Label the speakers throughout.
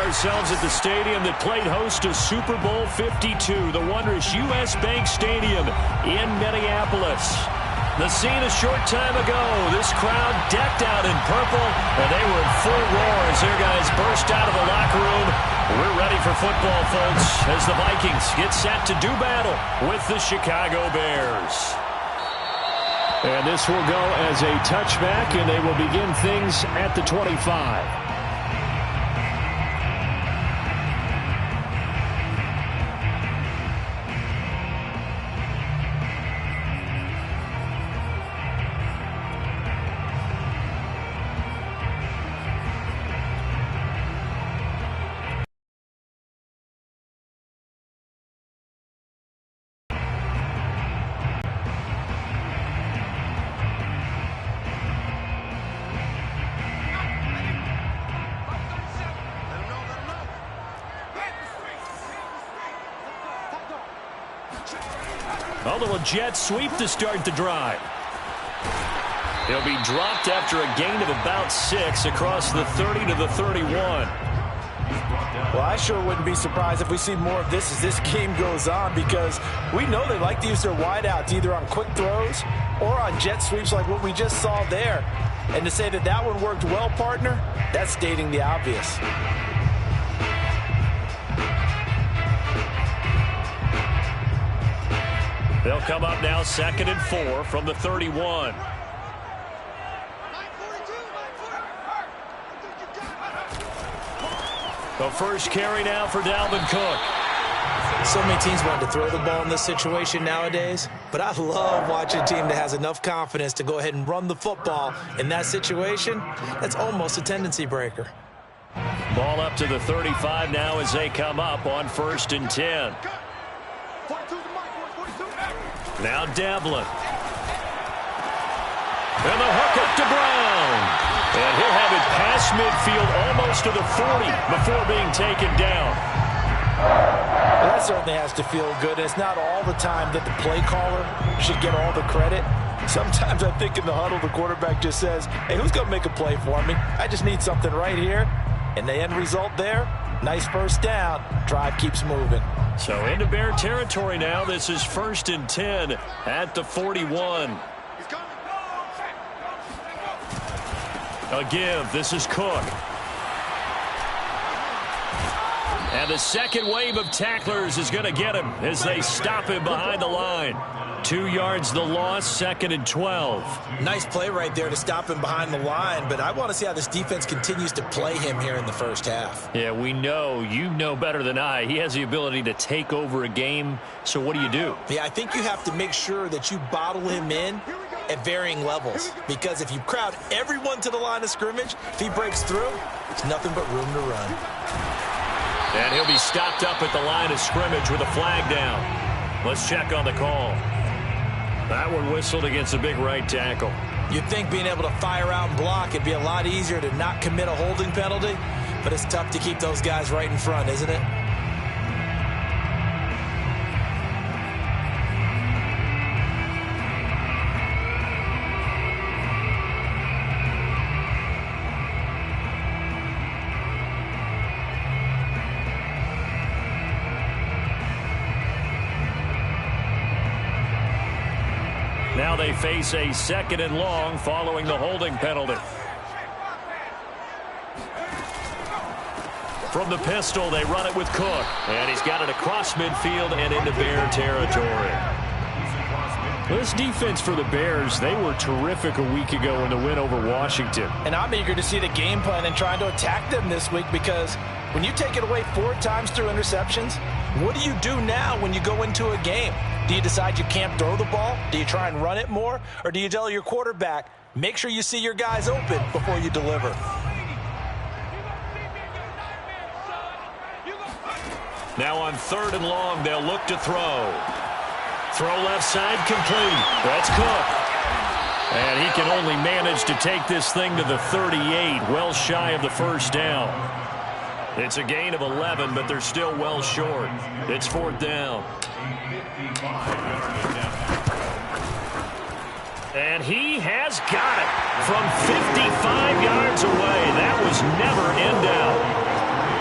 Speaker 1: ourselves at the stadium that played host to Super Bowl 52, the wondrous U.S. Bank Stadium in Minneapolis. The scene a short time ago, this crowd decked out in purple, and they were in full roar as their guys burst out of the locker room. We're ready for football, folks, as the Vikings get set to do battle with the Chicago Bears. And this will go as a touchback, and they will begin things at the 25. A little jet sweep to start the drive. He'll be dropped after a gain of about 6 across the 30 to the 31.
Speaker 2: Well, I sure wouldn't be surprised if we see more of this as this game goes on, because we know they like to use their wideouts either on quick throws or on jet sweeps like what we just saw there. And to say that that one worked well, partner, that's stating the obvious.
Speaker 1: They'll come up now 2nd and 4 from the 31. The first carry now for Dalvin Cook.
Speaker 2: So many teams want to throw the ball in this situation nowadays, but I love watching a team that has enough confidence to go ahead and run the football in that situation. That's almost a tendency breaker.
Speaker 1: Ball up to the 35 now as they come up on 1st and 10. Now Devlin. And the hook up to Brown. And he'll have it past midfield almost to the 40 before being taken down.
Speaker 2: Well, that certainly has to feel good. It's not all the time that the play caller should get all the credit. Sometimes I think in the huddle the quarterback just says, hey, who's going to make a play for me? I just need something right here. And the end result there, nice first down. Drive keeps moving.
Speaker 1: So into Bear territory now. This is 1st and 10 at the 41. A give. This is Cook. And the second wave of tacklers is going to get him as they stop him behind the line. 2 yards the loss, 2nd and 12.
Speaker 2: Nice play right there to stop him behind the line, but I want to see how this defense continues to play him here in the first half.
Speaker 1: Yeah, we know. You know better than I. He has the ability to take over a game, so what do?
Speaker 2: Yeah, I think you have to make sure that you bottle him in at varying levels, because if you crowd everyone to the line of scrimmage, if he breaks through, it's nothing but room to run.
Speaker 1: And he'll be stopped up at the line of scrimmage with a flag down. Let's check on the call. That one whistled against a big right tackle.
Speaker 2: You'd think being able to fire out and block, it'd be a lot easier to not commit a holding penalty, but it's tough to keep those guys right in front, isn't it?
Speaker 1: Now they face a 2nd and long following the holding penalty. From the pistol, they run it with Cook. And he's got it across midfield and into Bear territory. This defense for the Bears, they were terrific a week ago in the win over Washington.
Speaker 2: And I'm eager to see the game plan and trying to attack them this week, because when you take it away 4 times through interceptions, what do you do now when you go into a game? Do you decide you can't throw the ball? Do you try and run it more? Or do you tell your quarterback, make sure you see your guys open before you deliver?
Speaker 1: Now on 3rd and long, they'll look to throw. Throw left side complete. That's Cook. And he can only manage to take this thing to the 38, well shy of the first down. It's a gain of 11, but they're still well short. It's 4th down. And he has got it from 55 yards away. That was never in doubt.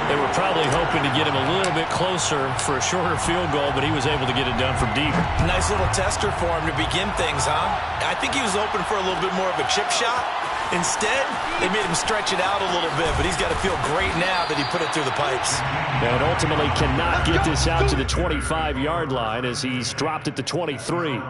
Speaker 1: They were probably hoping to get him a little bit closer for a shorter field goal, but he was able to get it done from deep.
Speaker 2: Nice little tester for him to begin things, huh? I think he was open for a little bit more of a chip shot. Instead, they made him stretch it out a little bit, but he's got to feel great now that he put it through the pipes.
Speaker 1: And ultimately cannot get this out to the 25-yard line as he's dropped at the 23.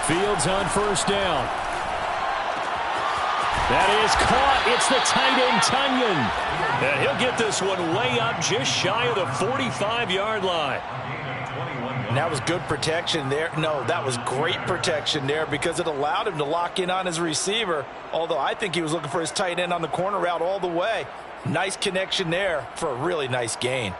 Speaker 1: Fields on first down. That is caught. It's the tight end, Tunyon. And he'll get this one way up just shy of the 45-yard line.
Speaker 2: And that was good protection there. No, that was great protection there because it allowed him to lock in on his receiver, although I think he was looking for his tight end on the corner route all the way. Nice connection there for a really nice gain.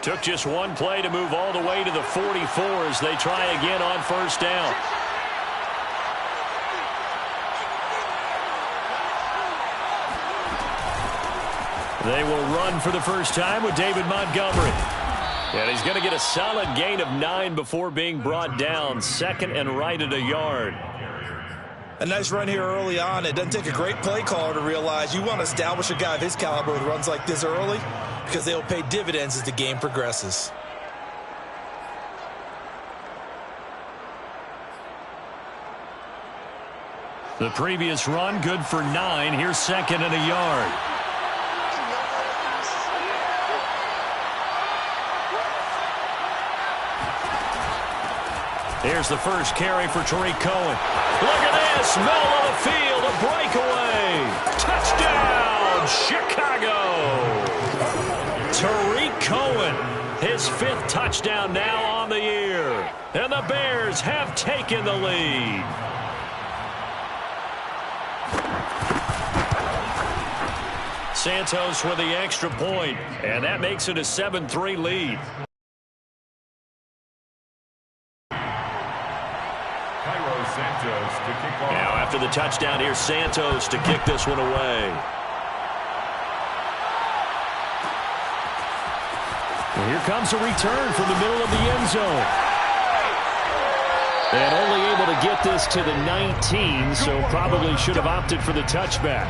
Speaker 1: Took just one play to move all the way to the 44 as they try again on first down. They will run for the first time with David Montgomery. And he's going to get a solid gain of 9 before being brought down. Second and right at a yard.
Speaker 2: A nice run here early on. It doesn't take a great play caller to realize you want to establish a guy of his caliber with runs like this early because they'll pay dividends as the game progresses.
Speaker 1: The previous run good for 9. Here's second and a yard. Here's the first carry for Tariq Cohen. Look at this. Middle of the field. A breakaway. Touchdown, Chicago. Tariq Cohen, his 5th touchdown now on the year. And the Bears have taken the lead. Santos with the extra point, and that makes it a 7-3 lead. Now after the touchdown, here's Santos to kick this one away. And here comes a return from the middle of the end zone. And only able to get this to the 19, so probably should have opted for the touchback.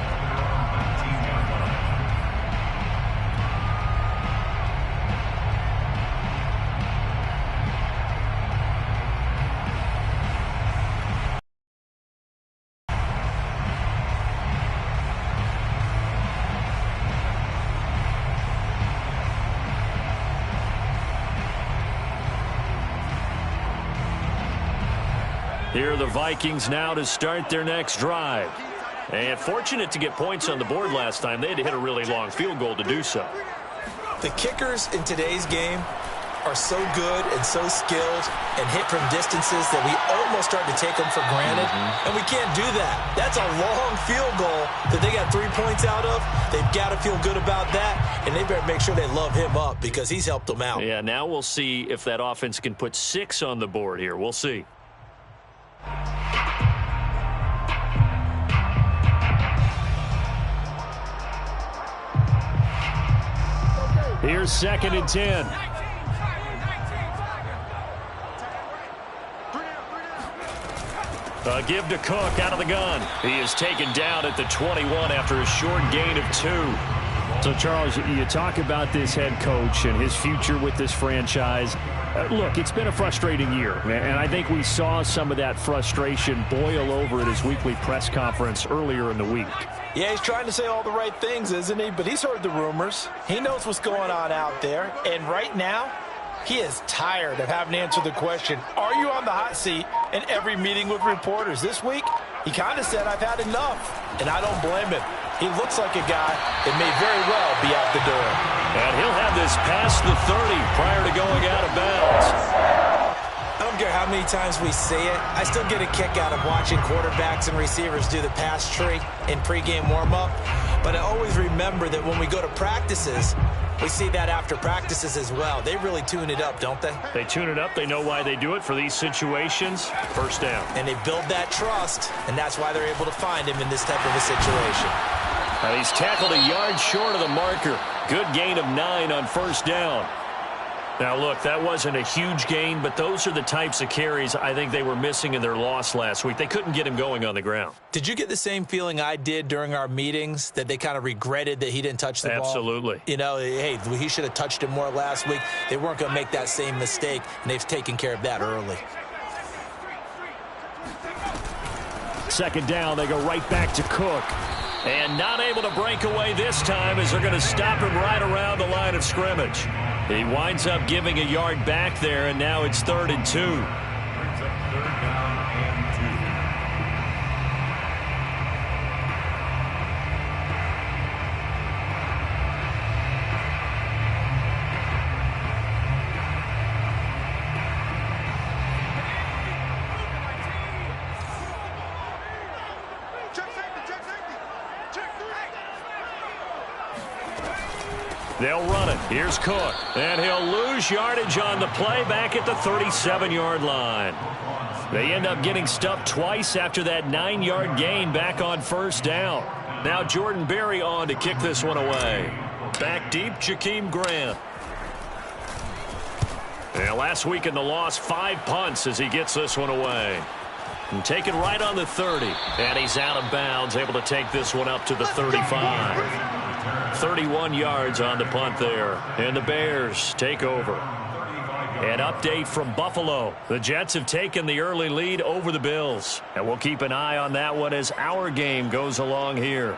Speaker 1: Here are the Vikings now to start their next drive. And fortunate to get points on the board last time. They had to hit a really long field goal to do so.
Speaker 2: The kickers in today's game are so good and so skilled and hit from distances that we almost start to take them for granted. And we can't do that. That's a long field goal that they got 3 points out of. They've got to feel good about that, and they better make sure they love him up because he's helped them out.
Speaker 1: Yeah, now we'll see if that offense can put 6 on the board here. We'll see. Here's second and 10. A give to Cook out of the gun. He is taken down at the 21 after a short gain of 2. So, Charles, you talk about this head coach and his future with this franchise. Look, it's been a frustrating year, and I think we saw some of that frustration boil over at his weekly press conference earlier in the week.
Speaker 2: Yeah, he's trying to say all the right things, isn't he? But he's heard the rumors. He knows what's going on out there. And right now, he is tired of having to answer the question, are you on the hot seat in every meeting with reporters? This week, he kind of said, I've had enough. And I don't blame him. He looks like a guy that may very well be out the door.
Speaker 1: And he'll have this past the 30 prior to going out of bounds.
Speaker 2: I don't don't care how many times we see it. I still get a kick out of watching quarterbacks and receivers do the pass tree in pregame warm-up. But I always remember that when we go to practices, we see that after practices as well. They really tune it up, don't they?
Speaker 1: They tune it up. They know why they do it for these situations. First down.
Speaker 2: And they build that trust, and that's why they're able to find him in this type of a situation.
Speaker 1: Now he's tackled a yard short of the marker. Good gain of 9 on first down. Now, look, that wasn't a huge gain, but those are the types of carries I think they were missing in their loss last week. They couldn't get him going on the ground.
Speaker 2: Did you get the same feeling I did during our meetings, that they kind of regretted that he didn't touch the ball?
Speaker 1: Absolutely.
Speaker 2: You know, hey, he should have touched it more last week. They weren't going to make that same mistake, and they've taken care of that early.
Speaker 1: Second down, they go right back to Cook. And not able to break away this time as they're going to stop him right around the line of scrimmage. He winds up giving a yard back there, and now it's 3rd and 2.
Speaker 3: Brings up 3rd down and 2.
Speaker 1: They'll run it. Here's Cook. And he'll lose yardage on the play back at the 37-yard line. They end up getting stuffed twice after that 9-yard gain back on first down. Now Jordan Berry on to kick this one away. Back deep, Jakeem Grant. And last week in the loss, 5 punts as he gets this one away. And taken right on the 30. And he's out of bounds, able to take this one up to the 35. 31 yards on the punt there. And the Bears take over. An update from Buffalo. The Jets have taken the early lead over the Bills. And we'll keep an eye on that one as our game goes along here.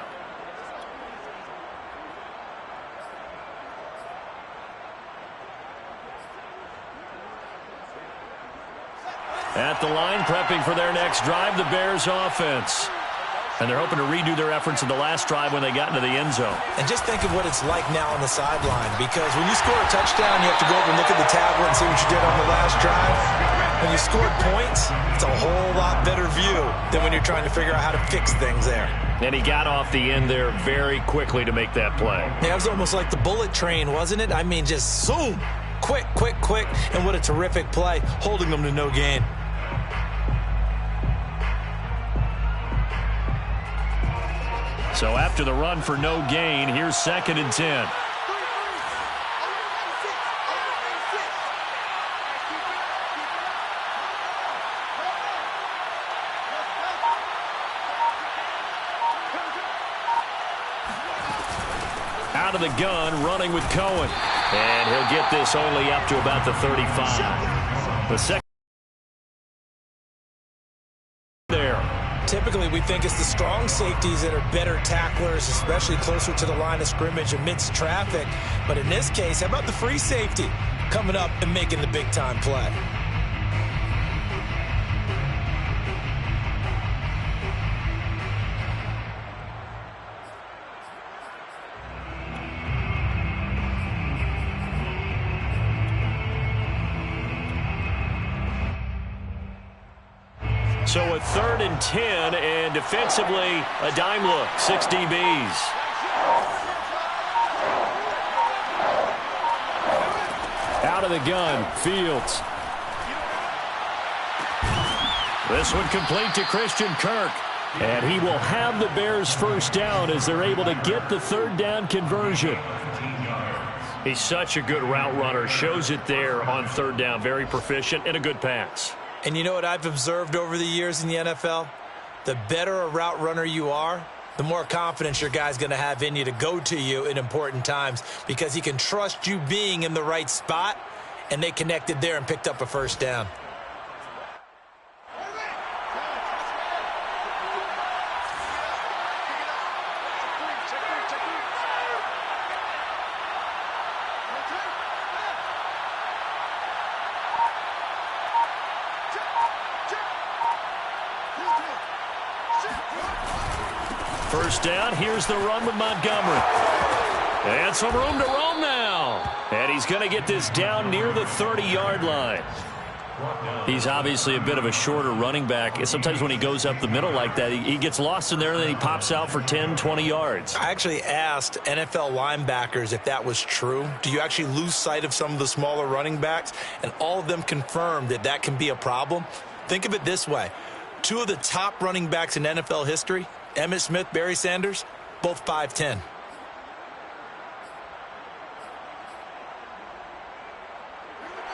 Speaker 1: At the line, prepping for their next drive, the Bears offense. And they're hoping to redo their efforts in the last drive when they got into the end zone.
Speaker 2: And just think of what it's like now on the sideline, because when you score a touchdown, you have to go over and look at the tablet and see what you did on the last drive. When you scored points, it's a whole lot better view than when you're trying to figure out how to fix things there.
Speaker 1: And he got off the end there very quickly to make that play.
Speaker 2: Yeah, it was almost like the bullet train, wasn't it? I mean, just zoom, quick, quick, quick, and what a terrific play, holding them to no gain.
Speaker 1: So after the run for no gain, here's 2nd and 10. Out of the gun, running with Cohen. And he'll get this only up to about the 35. The second there.
Speaker 2: Typically, we think it's the strong safeties that are better tacklers, especially closer to the line of scrimmage amidst traffic. But in this case, how about the free safety coming up and making the big-time play?
Speaker 1: So a 3rd and 10, and defensively, a dime look, 6 DBs. Out of the gun, Fields. This one complete to Christian Kirk. And he will have the Bears first down as they're able to get the 3rd down conversion. He's such a good route runner. Shows it there on 3rd down. Very proficient and a good pass.
Speaker 2: And you know what I've observed over the years in the NFL? The better a route runner you are, the more confidence your guy's going to have in you to go to you in important times, because he can trust you being in the right spot, and they connected there and picked up a first down.
Speaker 1: First down, here's the run with Montgomery. And some room to roam now. And he's going to get this down near the 30-yard line. He's obviously a bit of a shorter running back. Sometimes when he goes up the middle like that, he gets lost in there, and then he pops out for 10, 20 yards.
Speaker 2: I actually asked NFL linebackers if that was true. Do you actually lose sight of some of the smaller running backs? And all of them confirmed that that can be a problem. Think of it this way. Two of the top running backs in NFL history, Emmitt Smith, Barry Sanders, both 5'10".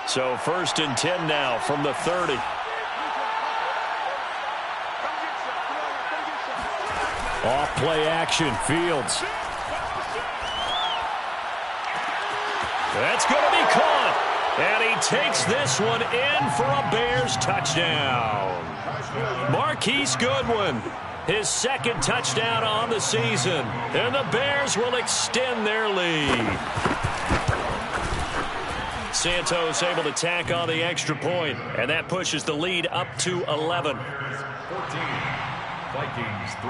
Speaker 1: So 1st and 10 now from the 30. Off play action, Fields. That's going to be caught. And he takes this one in for a Bears touchdown. Marquise Goodwin, his 2nd touchdown on the season. And the Bears will extend their lead. Santos able to tack on the extra point, and that pushes the lead up to 11.
Speaker 3: 14, Vikings 3.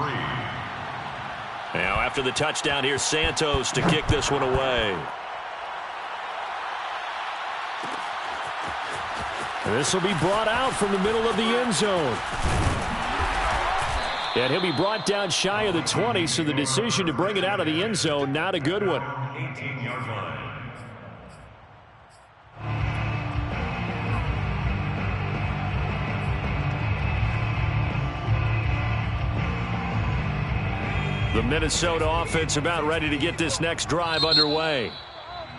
Speaker 1: Now after the touchdown, here's Santos to kick this one away. This will be brought out from the middle of the end zone. And he'll be brought down shy of the 20, so the decision to bring it out of the end zone, not a good one.
Speaker 3: 18-yard line.
Speaker 1: The Minnesota offense about ready to get this next drive underway.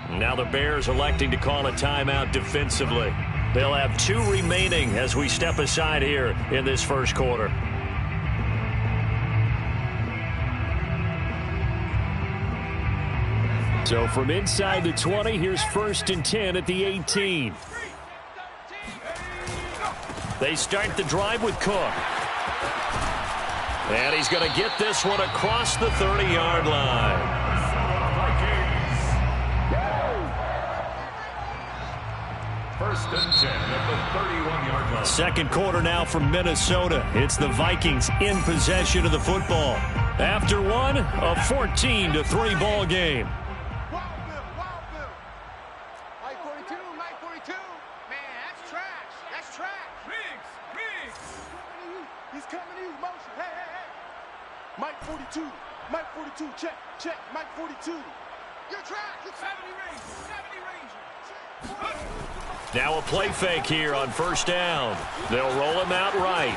Speaker 1: Now the Bears electing to call a timeout defensively. They'll have 2 remaining as we step aside here in this first quarter. So from inside the 20, here's 1st and 10 at the 18. They start the drive with Cook. And he's going to get this one across the 30-yard line.
Speaker 3: Vikings. 1st and 10 at the 31-yard line.
Speaker 1: Second quarter now from Minnesota. It's the Vikings in possession of the football. After one, a 14-3 ball game.
Speaker 4: Mike 42, Mike 42. Man, that's trash. That's trash. Riggs. He's coming to you. Motion. Hey. Mike 42. Mike 42. Check. Mike 42. You're trash. It's 70 range.
Speaker 1: Now a play fake here on 1st down. They'll roll him out right.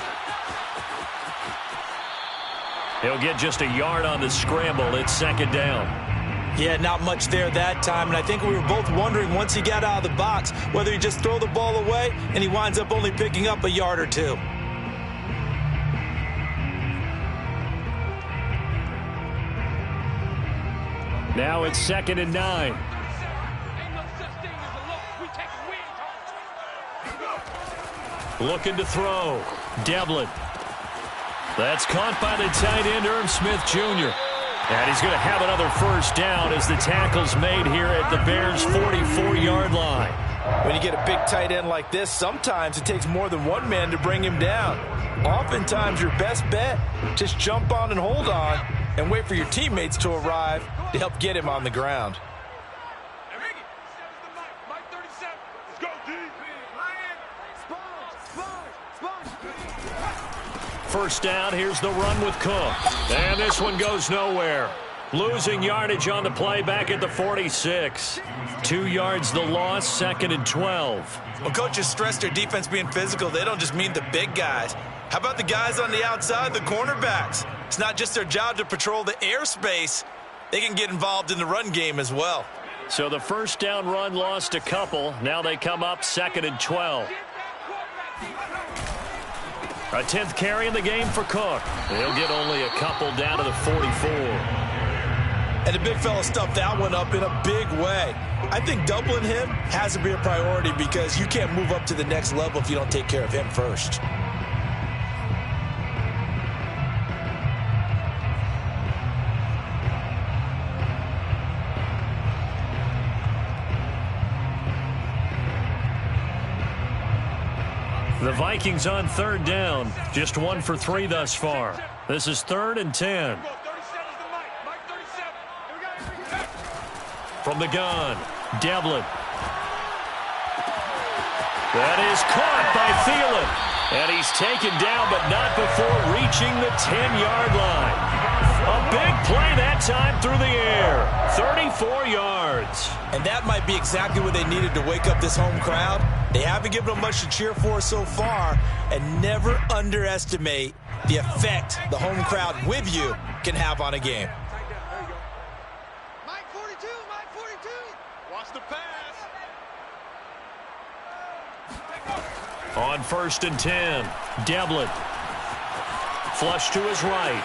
Speaker 1: He'll get just a yard on the scramble. It's 2nd down.
Speaker 2: Yeah, not much there that time, and I think we were both wondering once he got out of the box whether he just throw the ball away, and he winds up only picking up a yard or 2.
Speaker 1: Now it's 2nd and 9. Looking to throw. Devlin. That's caught by the tight end, Irv Smith Jr. And he's going to have another 1st down as the tackle's made here at the Bears' 44-yard line.
Speaker 2: When you get a big tight end like this, sometimes it takes more than one man to bring him down. Oftentimes, your best bet, just jump on and hold on and wait for your teammates to arrive to help get him on the ground.
Speaker 1: First down, here's the run with Cook. And this one goes nowhere. Losing yardage on the play back at the 46. 2 yards the loss, 2nd and 12.
Speaker 2: Well, coaches stress their defense being physical. They don't just mean the big guys. How about the guys on the outside, the cornerbacks? It's not just their job to patrol the airspace. They can get involved in the run game as well.
Speaker 1: So the 1st down run lost a couple. Now they come up 2nd and 12. A 10th carry in the game for Cook. He'll get only a couple down to the 44.
Speaker 2: And the big fella stuffed that one up in a big way. I think doubling him has to be a priority because you can't move up to the next level if you don't take care of him first.
Speaker 1: The Vikings on 3rd down. Just 1 for 3 thus far. This is 3rd and 10. From the gun, Devlin. That is caught by Thielen. And he's taken down, but not before reaching the 10-yard line. A big play that time through the air. 34 yards.
Speaker 2: And that might be exactly what they needed to wake up this home crowd. They haven't given them much to cheer for so far. And never underestimate the effect the home crowd with you can have on a game.
Speaker 4: Mike 42, Mike 42. Watch the pass.
Speaker 1: On 1st and 10, Devlin. Flush to his right.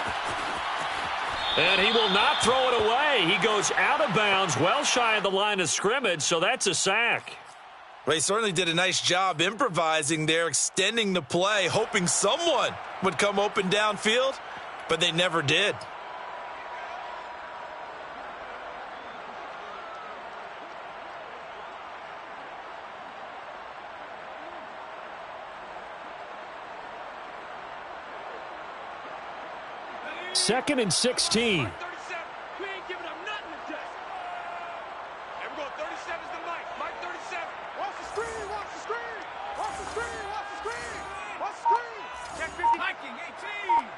Speaker 1: And he will not throw it away. He goes out of bounds, well shy of the line of scrimmage, so that's a sack.
Speaker 2: Well, he certainly did a nice job improvising there, extending the play, hoping someone would come open downfield, but they never did.
Speaker 1: Second and 16.
Speaker 4: 37. We ain't giving up nothing today. And we're going 37 is the Mike. Mike 37. Watch the screen. Watch the screen. Watch the screen. Watch the screen. Watch the screen. Check 50. Viking 18.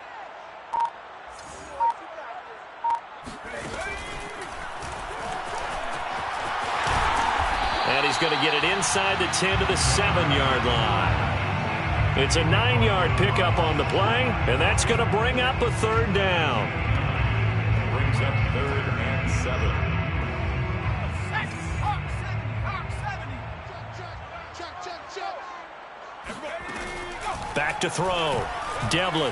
Speaker 1: And he's going to get it inside the 10 to the 7-yard line. It's a 9-yard pickup on the play, and that's going to bring up a 3rd down.
Speaker 3: Brings up 3rd and 7.
Speaker 1: Back to throw. Devlin.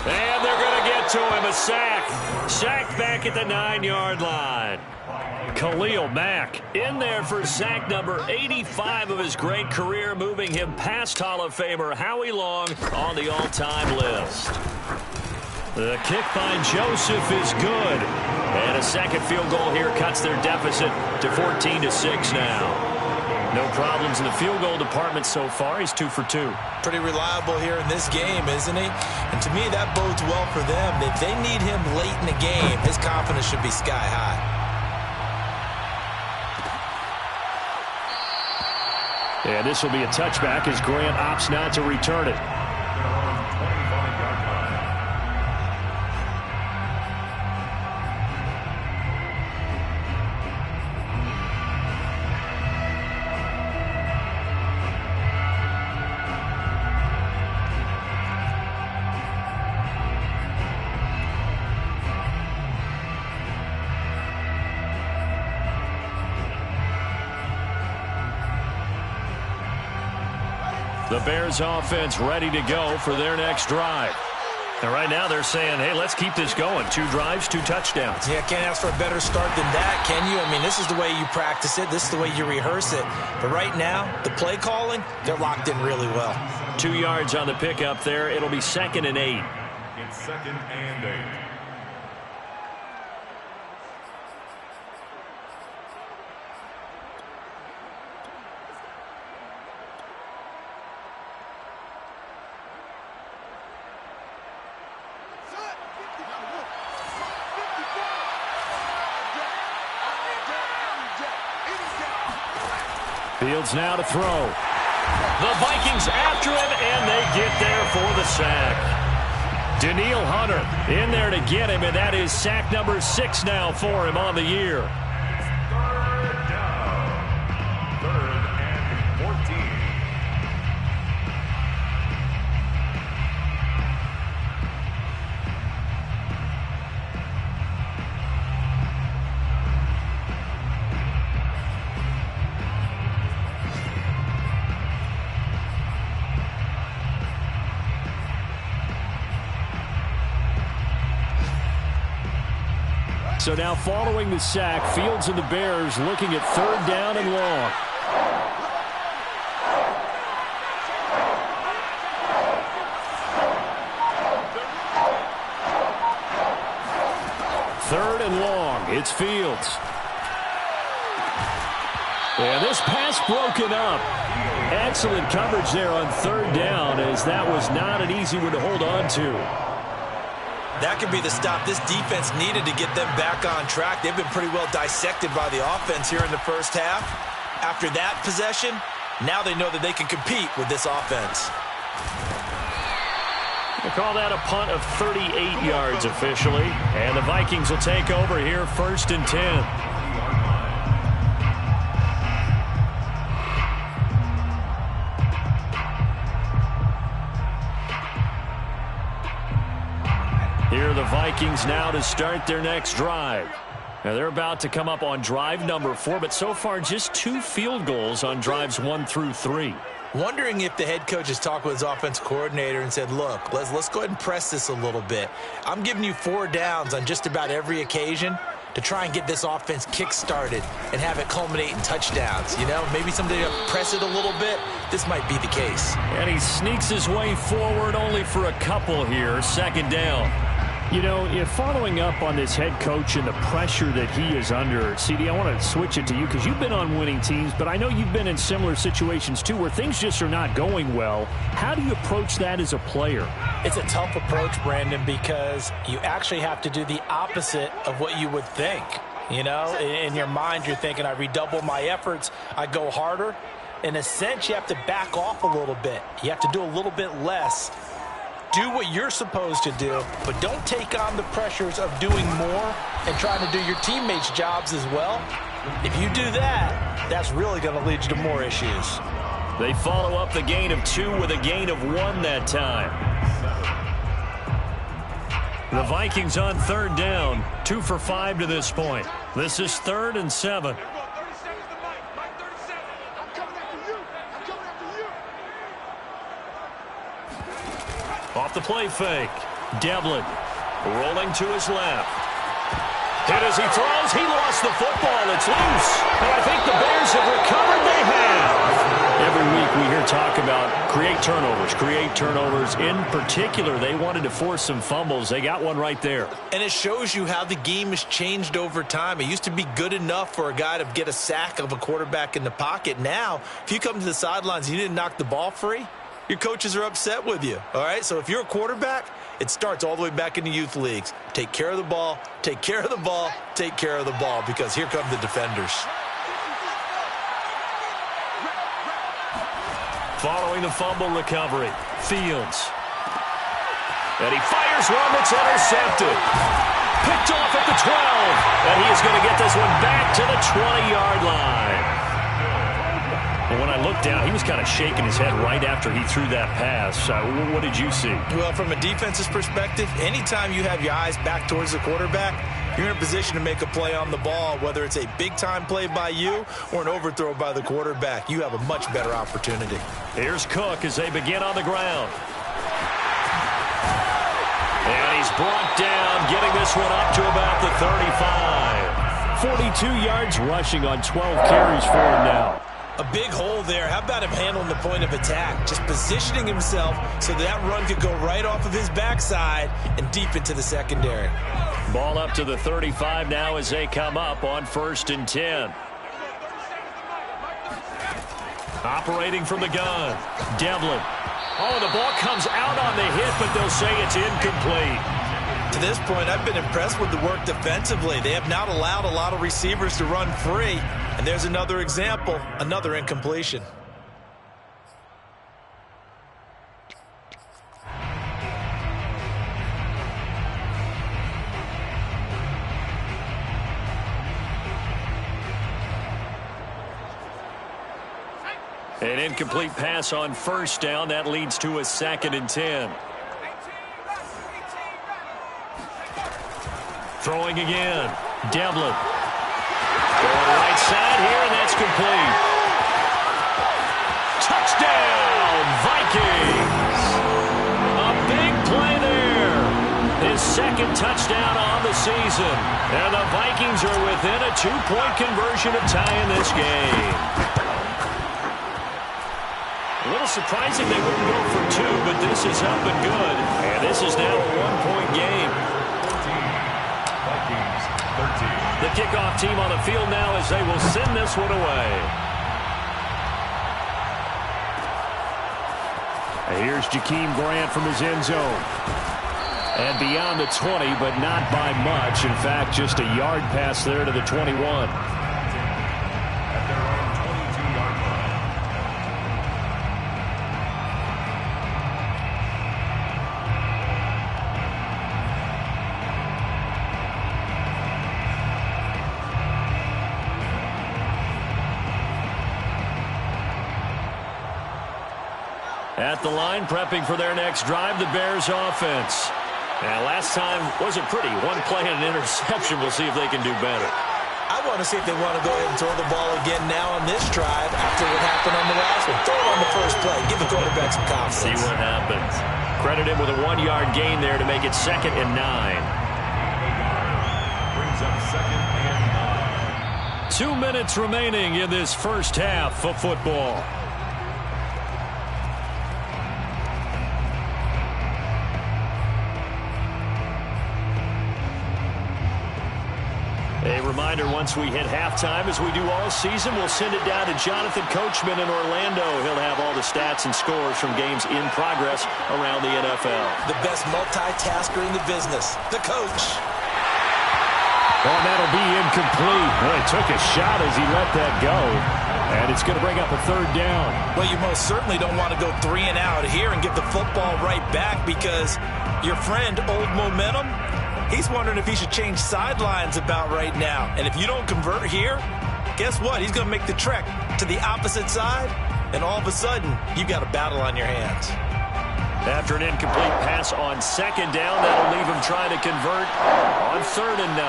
Speaker 1: And they're going to get to him. A sack. Sacked back at the 9-yard line. Khalil Mack in there for sack number 85 of his great career, moving him past Hall of Famer Howie Long on the all-time list. The kick by Joseph is good. And a second field goal here cuts their deficit to 14-6 now. No problems in the field goal department so far. He's 2 for 2.
Speaker 2: Pretty reliable here in this game, isn't he? And to me, that bodes well for them. If they need him late in the game, his confidence should be sky high.
Speaker 1: And this will be a touchback as Grant opts not to return it. The Bears offense ready to go for their next drive. And right now they're saying, hey, let's keep this going. 2 drives, 2 touchdowns.
Speaker 2: Yeah, can't ask for a better start than that, can you? I mean, this is the way you practice it. This is the way you rehearse it. But right now, the play calling, they're locked in really well.
Speaker 1: 2 yards on the pickup there. It'll be 2nd and 8.
Speaker 3: It's 2nd and 8.
Speaker 1: Fields now to throw. The Vikings after him, and they get there for the sack. Daniil Hunter in there to get him, and that is sack number 6 now for him on the year.
Speaker 3: 3rd down. 3rd and 14.
Speaker 1: So now following the sack, Fields and the Bears looking at 3rd down and long. Third and long. It's Fields. And this pass broken up. Excellent coverage there on 3rd down, as that was not an easy one to hold on to.
Speaker 2: That could be the stop this defense needed to get them back on track. They've been pretty well dissected by the offense here in the first half. After that possession, Now they know that they can compete with this offense.
Speaker 1: They call that a punt of 38 yards officially. And the Vikings will take over here 1st and 10. Here are the Vikings now to start their next drive. Now they're about to come up on drive number 4, but so far just 2 field goals on drives 1 through 3.
Speaker 2: Wondering if the head coach has talked with his offense coordinator and said, look, let's go ahead and press this a little bit. I'm giving you 4 downs on just about every occasion to try and get this offense kick-started and have it culminate in touchdowns. You know, maybe someday press it a little bit. This might be the case.
Speaker 1: And he sneaks his way forward only for a couple here. 2nd down. You know, following up on this head coach and the pressure that he is under, CD, I want to switch it to you because you've been on winning teams, but I know you've been in similar situations too where things just are not going well. How do you approach that as a player?
Speaker 2: It's a tough approach, Brandon, because you actually have to do the opposite of what you would think. You know, in your mind, you're thinking, I redouble my efforts, I go harder. In a sense, you have to back off a little bit. You have to do a little bit less. Do what you're supposed to do, but don't take on the pressures of doing more and trying to do your teammates' jobs as well. If you do that, that's really going to lead you to more issues.
Speaker 1: They follow up the gain of 2 with a gain of 1 that time. The Vikings on 3rd down, 2 for 5 to this point. This is 3rd and 7. Off the play fake. Devlin rolling to his left. Hit as he throws. He lost the football. It's loose. And I think the Bears have recovered. They have. Every week we hear talk about create turnovers. In particular, they wanted to force some fumbles. They got one right there.
Speaker 2: And it shows you how the game has changed over time. It used to be good enough for a guy to get a sack of a quarterback in the pocket. Now, if you come to the sidelines and you didn't knock the ball free, your coaches are upset with you, all right? So if you're a quarterback, it starts all the way back in the youth leagues. Take care of the ball, take care of the ball, take care of the ball, because here come the defenders.
Speaker 1: Following the fumble recovery, Fields. And he fires one that's intercepted. Picked off at the 12. And he is going to get this one back to the 20-yard line. And when I looked down, he was kind of shaking his head right after he threw that pass. What did you see?
Speaker 2: Well, from a defense's perspective, anytime you have your eyes back towards the quarterback, you're in a position to make a play on the ball, whether it's a big-time play by you or an overthrow by the quarterback. You have a much better opportunity.
Speaker 1: Here's Cook as they begin on the ground. And he's brought down, getting this one up to about the 35. 42 yards rushing on 12 carries for him now.
Speaker 2: A big hole there. How about him handling the point of attack? Just positioning himself so that run could go right off of his backside and deep into the secondary.
Speaker 1: Ball up to the 35 now as they come up on 1st and 10. Operating from the gun, Devlin. Oh, the ball comes out on the hit, but they'll say it's incomplete.
Speaker 2: To this point, I've been impressed with the work defensively. They have not allowed a lot of receivers to run free. And there's another example, another incompletion.
Speaker 1: An incomplete pass on 1st down. That leads to a 2nd and 10. Throwing again. Devlin. Going right side here, and that's complete. Touchdown, Vikings. A big play there. His 2nd touchdown on the season. And the Vikings are within a 2-point conversion of tying this game. A little surprising they wouldn't go for 2, but this is up and good. And this is now a 1-point game.
Speaker 3: Vikings 13.
Speaker 1: The kickoff team on the field now as they will send this one away. And here's Jakeem Grant from his end zone. And beyond the 20, but not by much. In fact, just a yard pass there to the 21.
Speaker 3: At their own 22-yard line.
Speaker 1: At the line, prepping for their next drive, the Bears offense. Now, last time wasn't pretty. One play and an interception. We'll see if they can do better.
Speaker 2: I want to see if they want to go ahead and throw the ball again now on this drive after what happened on the last one. Throw it on the first play. Give the quarterback some confidence.
Speaker 1: See what happens. Credit him with a 1-yard gain there to make it 2nd and 9.
Speaker 3: Brings up 2nd and 9.
Speaker 1: 2 minutes remaining in this first half of football. A reminder, once we hit halftime, as we do all season, we'll send it down to Jonathan Coachman in Orlando. He'll have all the stats and scores from games in progress around the NFL.
Speaker 2: The best multitasker in the business, the coach.
Speaker 1: Oh, and that'll be incomplete. Well, he took a shot as he let that go. And it's going to bring up a 3rd down.
Speaker 2: Well, you most certainly don't want to go 3 and out here and give the football right back because your friend, Old Momentum, he's wondering if he should change sidelines about right now. And if you don't convert here, guess what? He's going to make the trek to the opposite side, and all of a sudden, you've got a battle on your hands.
Speaker 1: After an incomplete pass on 2nd down, that'll leave him trying to convert on 3rd and 9.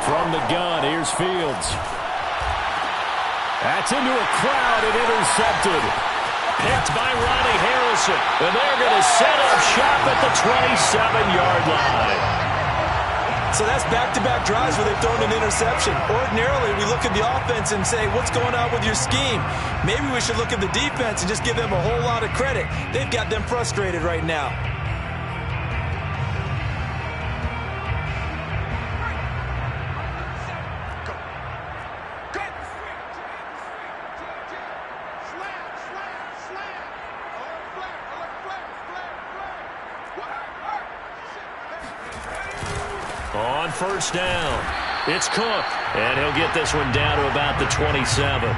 Speaker 1: From the gun, here's Fields. That's into a crowd and intercepted. Picked by Ronnie Harrison. And they're going to set up shop at the 27-yard line.
Speaker 2: So that's back-to-back drives where they've thrown an interception. Ordinarily, we look at the offense and say, what's going on with your scheme? Maybe we should look at the defense and just give them a whole lot of credit. They've got them frustrated right now.
Speaker 1: On 1st down, it's Cook, and he'll get this one down to about the 27.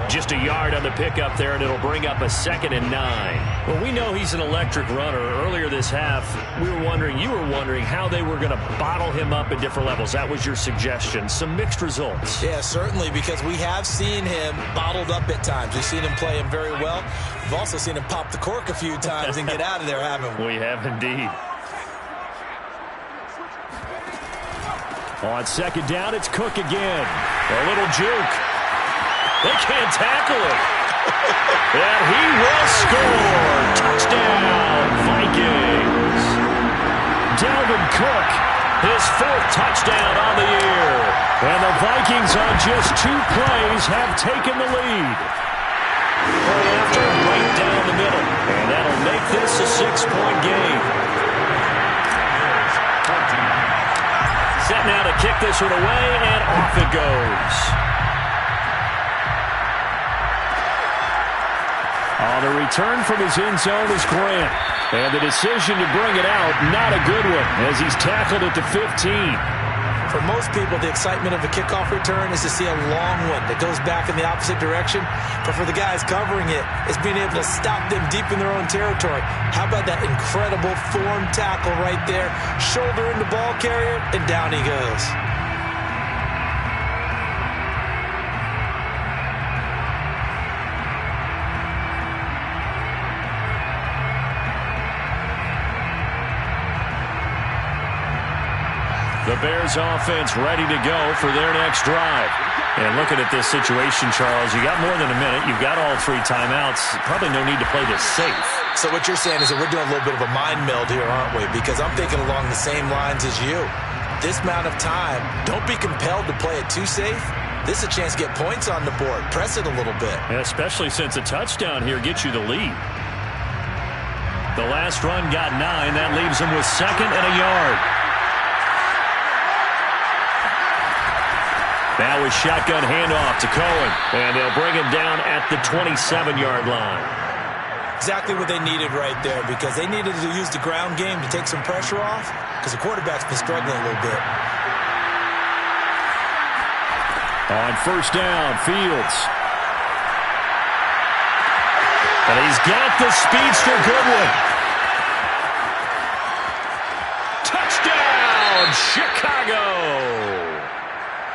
Speaker 1: Just a yard on the pickup there, and it'll bring up a 2nd and 9. Well, we know he's an electric runner. Earlier this half, you were wondering how they were going to bottle him up at different levels. That was your suggestion. Some mixed results.
Speaker 2: Yeah, certainly, because we have seen him bottled up at times. We've seen him play him very well. We've also seen him pop the cork a few times and get out of there, haven't we?
Speaker 1: We have indeed. On 2nd down, it's Cook again. A little juke. They can't tackle him. And he will score. Touchdown, Vikings. Dalvin Cook, his 4th touchdown on the year. And the Vikings on just 2 plays have taken the lead. After right down the middle. And that'll make this a 6-point game. Set now to kick this one away, and off it goes. The return from his end zone is Grant. And the decision to bring it out, not a good one, as he's tackled at the 15.
Speaker 2: For most people, the excitement of a kickoff return is to see a long one that goes back in the opposite direction. But for the guys covering it, it's being able to stop them deep in their own territory. How about that incredible form tackle right there? Shoulder in the ball carrier, and down he goes.
Speaker 1: The Bears offense ready to go for their next drive. And looking at this situation, Charles, you got more than a minute. You've got all 3 timeouts. Probably no need to play this safe.
Speaker 2: So what you're saying is that we're doing a little bit of a mind meld here, aren't we? Because I'm thinking along the same lines as you. This amount of time, don't be compelled to play it too safe. This is a chance to get points on the board. Press it a little bit.
Speaker 1: Yeah, especially since a touchdown here gets you the lead. The last run got 9. That leaves them with 2nd and a yard. Now a shotgun handoff to Cohen, and they'll bring him down at the 27-yard line.
Speaker 2: Exactly what they needed right there, because they needed to use the ground game to take some pressure off, because the quarterback's been struggling a little bit.
Speaker 1: On 1st down, Fields. And he's got the speedster Goodwin. Touchdown, Chicago.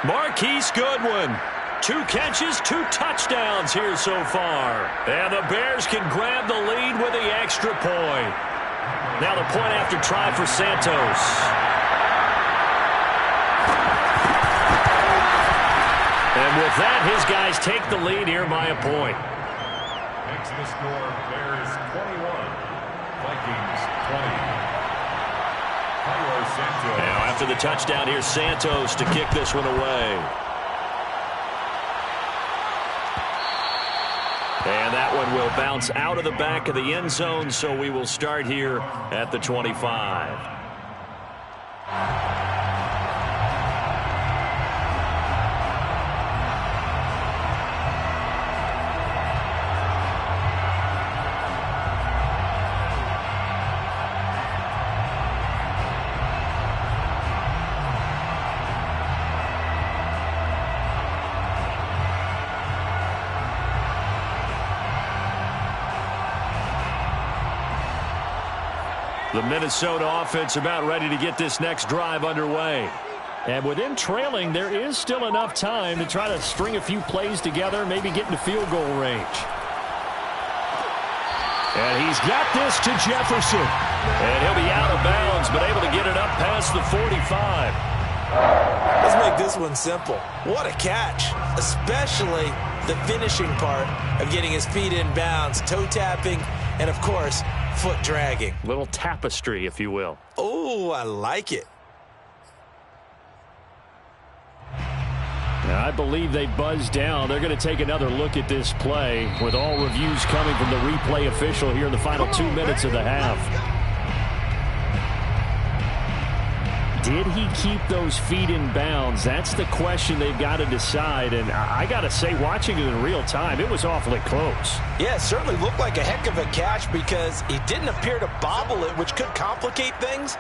Speaker 1: Marquise Goodwin. 2 catches, 2 touchdowns here so far. And the Bears can grab the lead with the extra point. Now the point after try for Santos. And with that, his guys take the lead here by a point.
Speaker 3: Makes the score Bears 21, Vikings 20.
Speaker 1: Now after the touchdown, here's Santos to kick this one away. And that one will bounce out of the back of the end zone, so we will start here at the 25. The Minnesota offense about ready to get this next drive underway. And with them trailing, there is still enough time to try to string a few plays together, maybe get into field goal range. And he's got this to Jefferson. And he'll be out of bounds, but able to get it up past the 45.
Speaker 2: Let's make this one simple. What a catch, especially the finishing part of getting his feet in bounds, toe tapping, and of course, foot dragging.
Speaker 1: Little tapestry, if you will.
Speaker 2: Oh, I like it.
Speaker 1: Now, I believe they buzzed down. They're going to take another look at this play with all reviews coming from the replay official here in the final 2 minutes of the half. Did he keep those feet in bounds? That's the question they've got to decide. And I got to say, watching it in real time, it was awfully close.
Speaker 2: Yeah, it certainly looked like a heck of a catch because he didn't appear to bobble it, which could complicate things.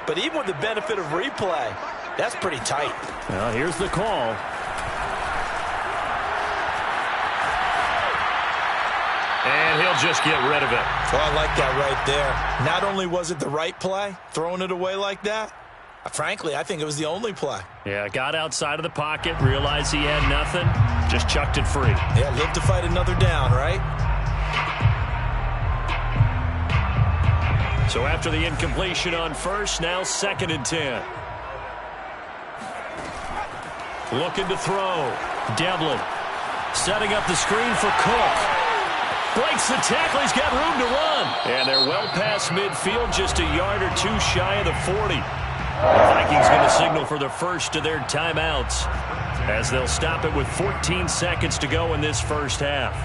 Speaker 2: But even with the benefit of replay, that's pretty tight.
Speaker 1: Well, here's the call. And he'll just get rid of it.
Speaker 2: Oh, I like that right there. Not only was it the right play, throwing it away like that, frankly, I think it was the only play.
Speaker 1: Yeah, got outside of the pocket, realized he had nothing, just chucked it free.
Speaker 2: Yeah, live to fight another down, right?
Speaker 1: So after the incompletion on first, now 2nd and 10. Looking to throw. Devlin setting up the screen for Cook. Breaks the tackle. He's got room to run. And they're well past midfield, just a yard or two shy of the 40. The Vikings going to signal for the first of their timeouts as they'll stop it with 14 seconds to go in this first half.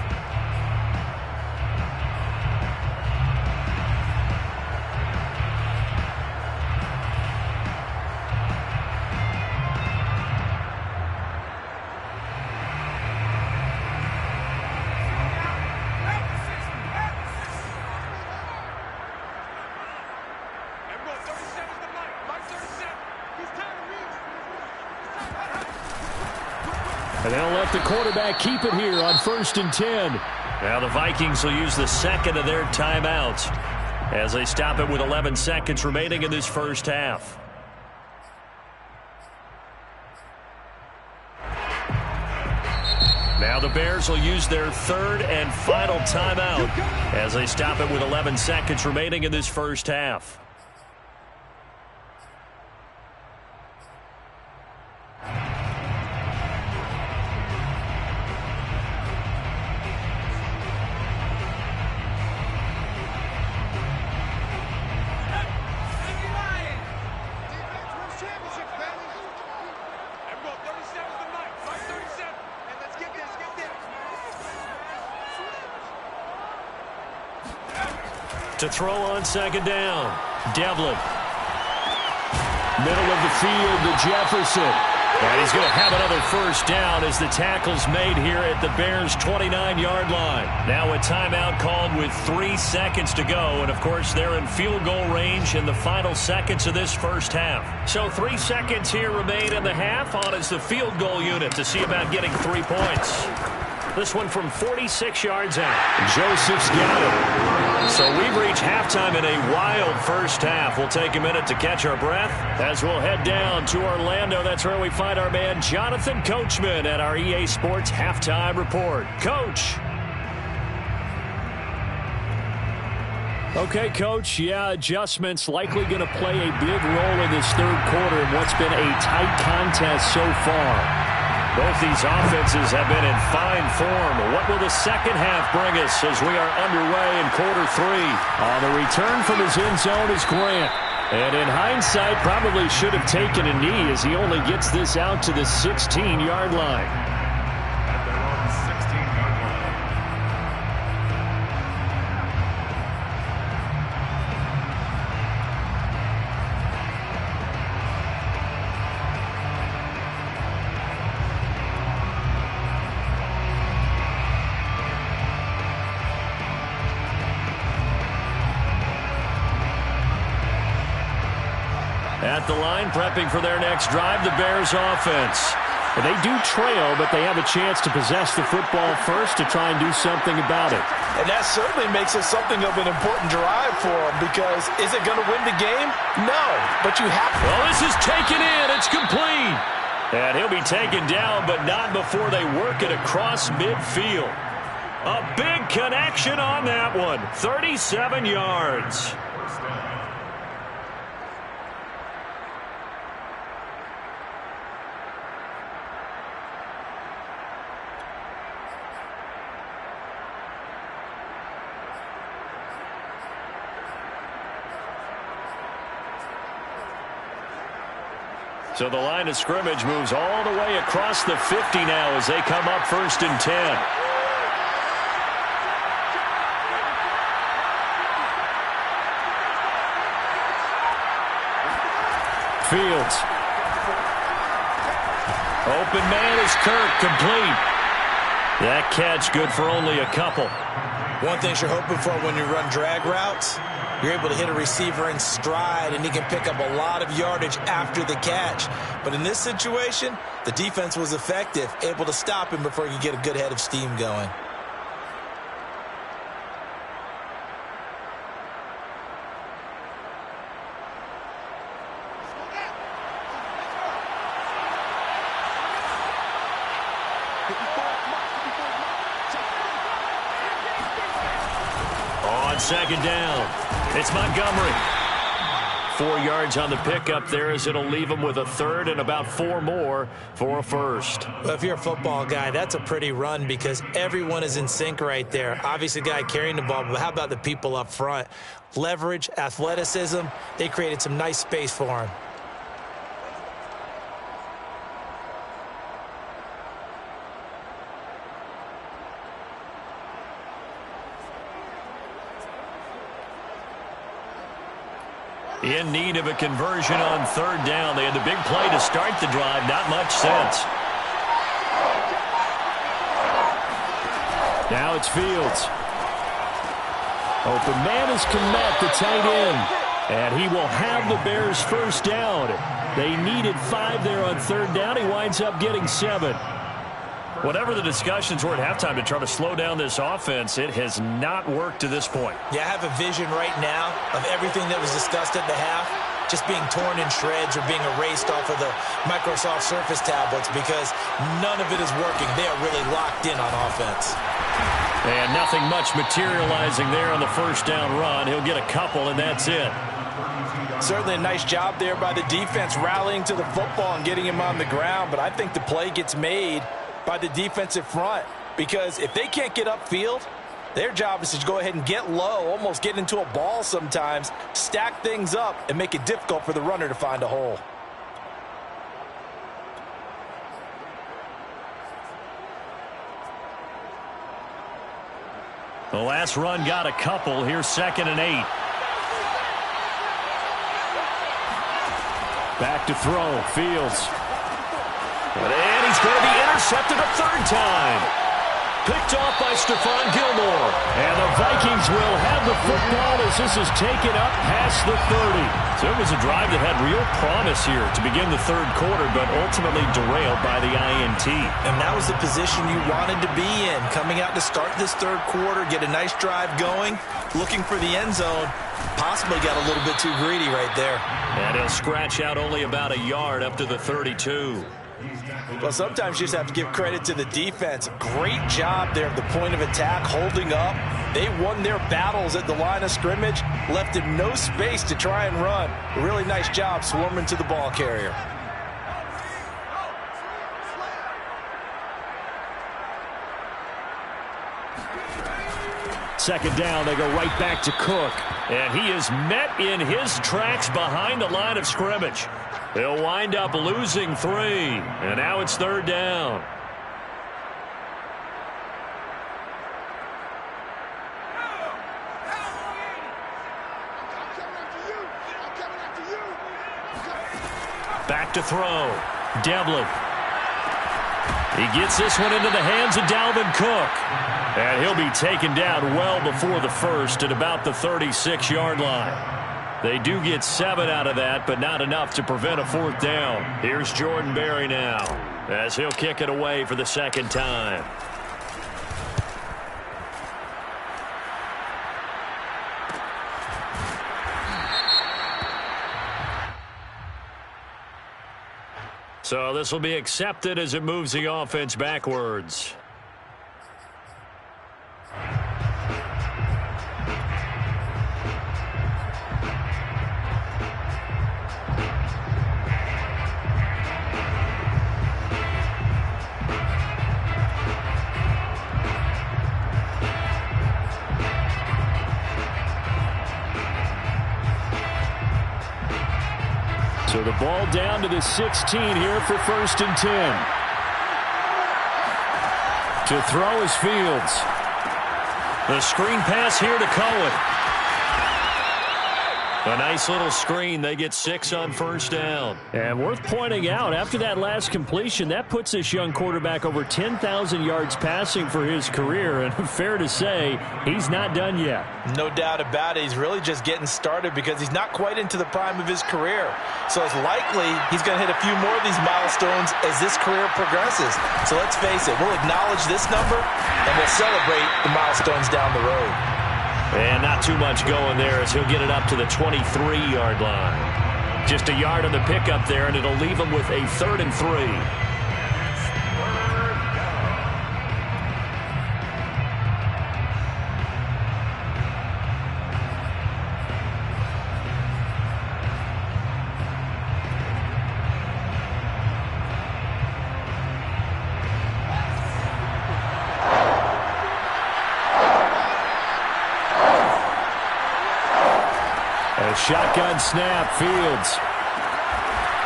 Speaker 1: And they'll let the quarterback keep it here on 1st and 10. Now the Vikings will use the second of their timeouts as they stop it with 11 seconds remaining in this first half. Now the Bears will use their 3rd and final timeout as they stop it with 11 seconds remaining in this first half. To throw on 2nd down. Devlin. Middle of the field to Jefferson. And he's going to have another first down as the tackle's made here at the Bears' 29-yard line. Now a timeout called with 3 seconds to go. And, of course, they're in field goal range in the final seconds of this first half. So 3 seconds here remain in the half. On is the field goal unit to see about getting 3 points. This one from 46 yards out. Joseph's got it. So we've reached halftime in a wild first half. We'll take a minute to catch our breath as we'll head down to Orlando. That's where we find our man Jonathan Coachman at our EA Sports Halftime Report. Coach. Okay, Coach, yeah, adjustments likely going to play a big role in this third quarter in what's been a tight contest so far. Both these offenses have been in fine form. What will the second half bring us as we are underway in quarter three? On the return from his end zone is Grant. And in hindsight, probably should have taken a knee as he only gets this out to the 16-yard line. At the line, prepping for their next drive, the Bears offense. They do trail, but they have a chance to possess the football first to try and do something about it.
Speaker 2: And that certainly makes it something of an important drive for them, because is it going to win the game? No, but you have to.
Speaker 1: Well, this is taken in. It's complete. And he'll be taken down, but not before they work it across midfield. A big connection on that one. 37 yards. So the line of scrimmage moves all the way across the 50 now as they come up 1st and 10. Fields. Open man is Kirk, complete. That catch good for only a couple.
Speaker 2: One thing you're hoping for when you run drag routes, you're able to hit a receiver in stride, and he can pick up a lot of yardage after the catch. But in this situation, the defense was effective, able to stop him before he could get a good head of steam going.
Speaker 1: On second down, it's Montgomery. 4 yards on the pickup there as it'll leave him with a third and about 4 more for a first.
Speaker 5: Well, if you're a football guy, that's a pretty run because everyone is in sync right there. Obviously, the guy carrying the ball, but how about the people up front? Leverage, athleticism, they created some nice space for him.
Speaker 1: In need of a conversion on third down. They had the big play to start the drive. Not much sense. Now it's Fields. Open man is Kmet, the tight end. And he will have the Bears first down. They needed 5 there on third down. He winds up getting 7. Whatever the discussions were at halftime to try to slow down this offense, it has not worked to this point.
Speaker 5: Yeah, I have a vision right now of everything that was discussed at the half just being torn in shreds or being erased off of the Microsoft Surface tablets because none of it is working. They are really locked in on offense.
Speaker 1: And nothing much materializing there on the first down run. He'll get a couple, and that's it.
Speaker 2: Certainly a nice job there by the defense rallying to the football and getting him on the ground, but I think the play gets made by the defensive front, because if they can't get upfield, their job is to go ahead and get low, almost get into a ball sometimes, stack things up, and make it difficult for the runner to find a hole.
Speaker 1: The last run got a couple. Here's 2nd and 8. Back to throw. Fields. And he's going to be intercepted a third time. Picked off by Stephon Gilmore. And the Vikings will have the football as this is taken up past the 30. So it was a drive that had real promise here to begin the third quarter, but ultimately derailed by the INT.
Speaker 5: And that was the position you wanted to be in. Coming out to start this third quarter, get a nice drive going, looking for the end zone. Possibly got a little bit too greedy right there.
Speaker 1: And he'll scratch out only about a yard up to the 32.
Speaker 5: Well, sometimes you just have to give credit to the defense. Great job there at the point of attack, holding up. They won their battles at the line of scrimmage, left him no space to try and run. A really nice job swarming to the ball carrier.
Speaker 1: Second down, they go right back to Cook. And he is met in his tracks behind the line of scrimmage. They'll wind up losing 3. And now it's third down. Back to throw. Devlin. He gets this one into the hands of Dalvin Cook. And he'll be taken down well before the first at about the 36-yard line. They do get 7 out of that, but not enough to prevent a fourth down. Here's Jordan Berry now as he'll kick it away for the second time. So this will be accepted as it moves the offense backwards. So the ball down to the 16 here for 1st and 10. To throw is Fields. The screen pass here to Cohen. A nice little screen. They get 6 on first down. And worth pointing out, after that last completion, that puts this young quarterback over 10,000 yards passing for his career. And fair to say, he's not done yet.
Speaker 5: No doubt about it. He's really just getting started because he's not quite into the prime of his career. So it's likely he's going to hit a few more of these milestones as this career progresses. So let's face it, we'll acknowledge this number and we'll celebrate the milestones down the road.
Speaker 1: And not too much going there as he'll get it up to the 23-yard line. Just a yard on the pickup there, and it'll leave him with a 3rd and 3. Shotgun snap, Fields.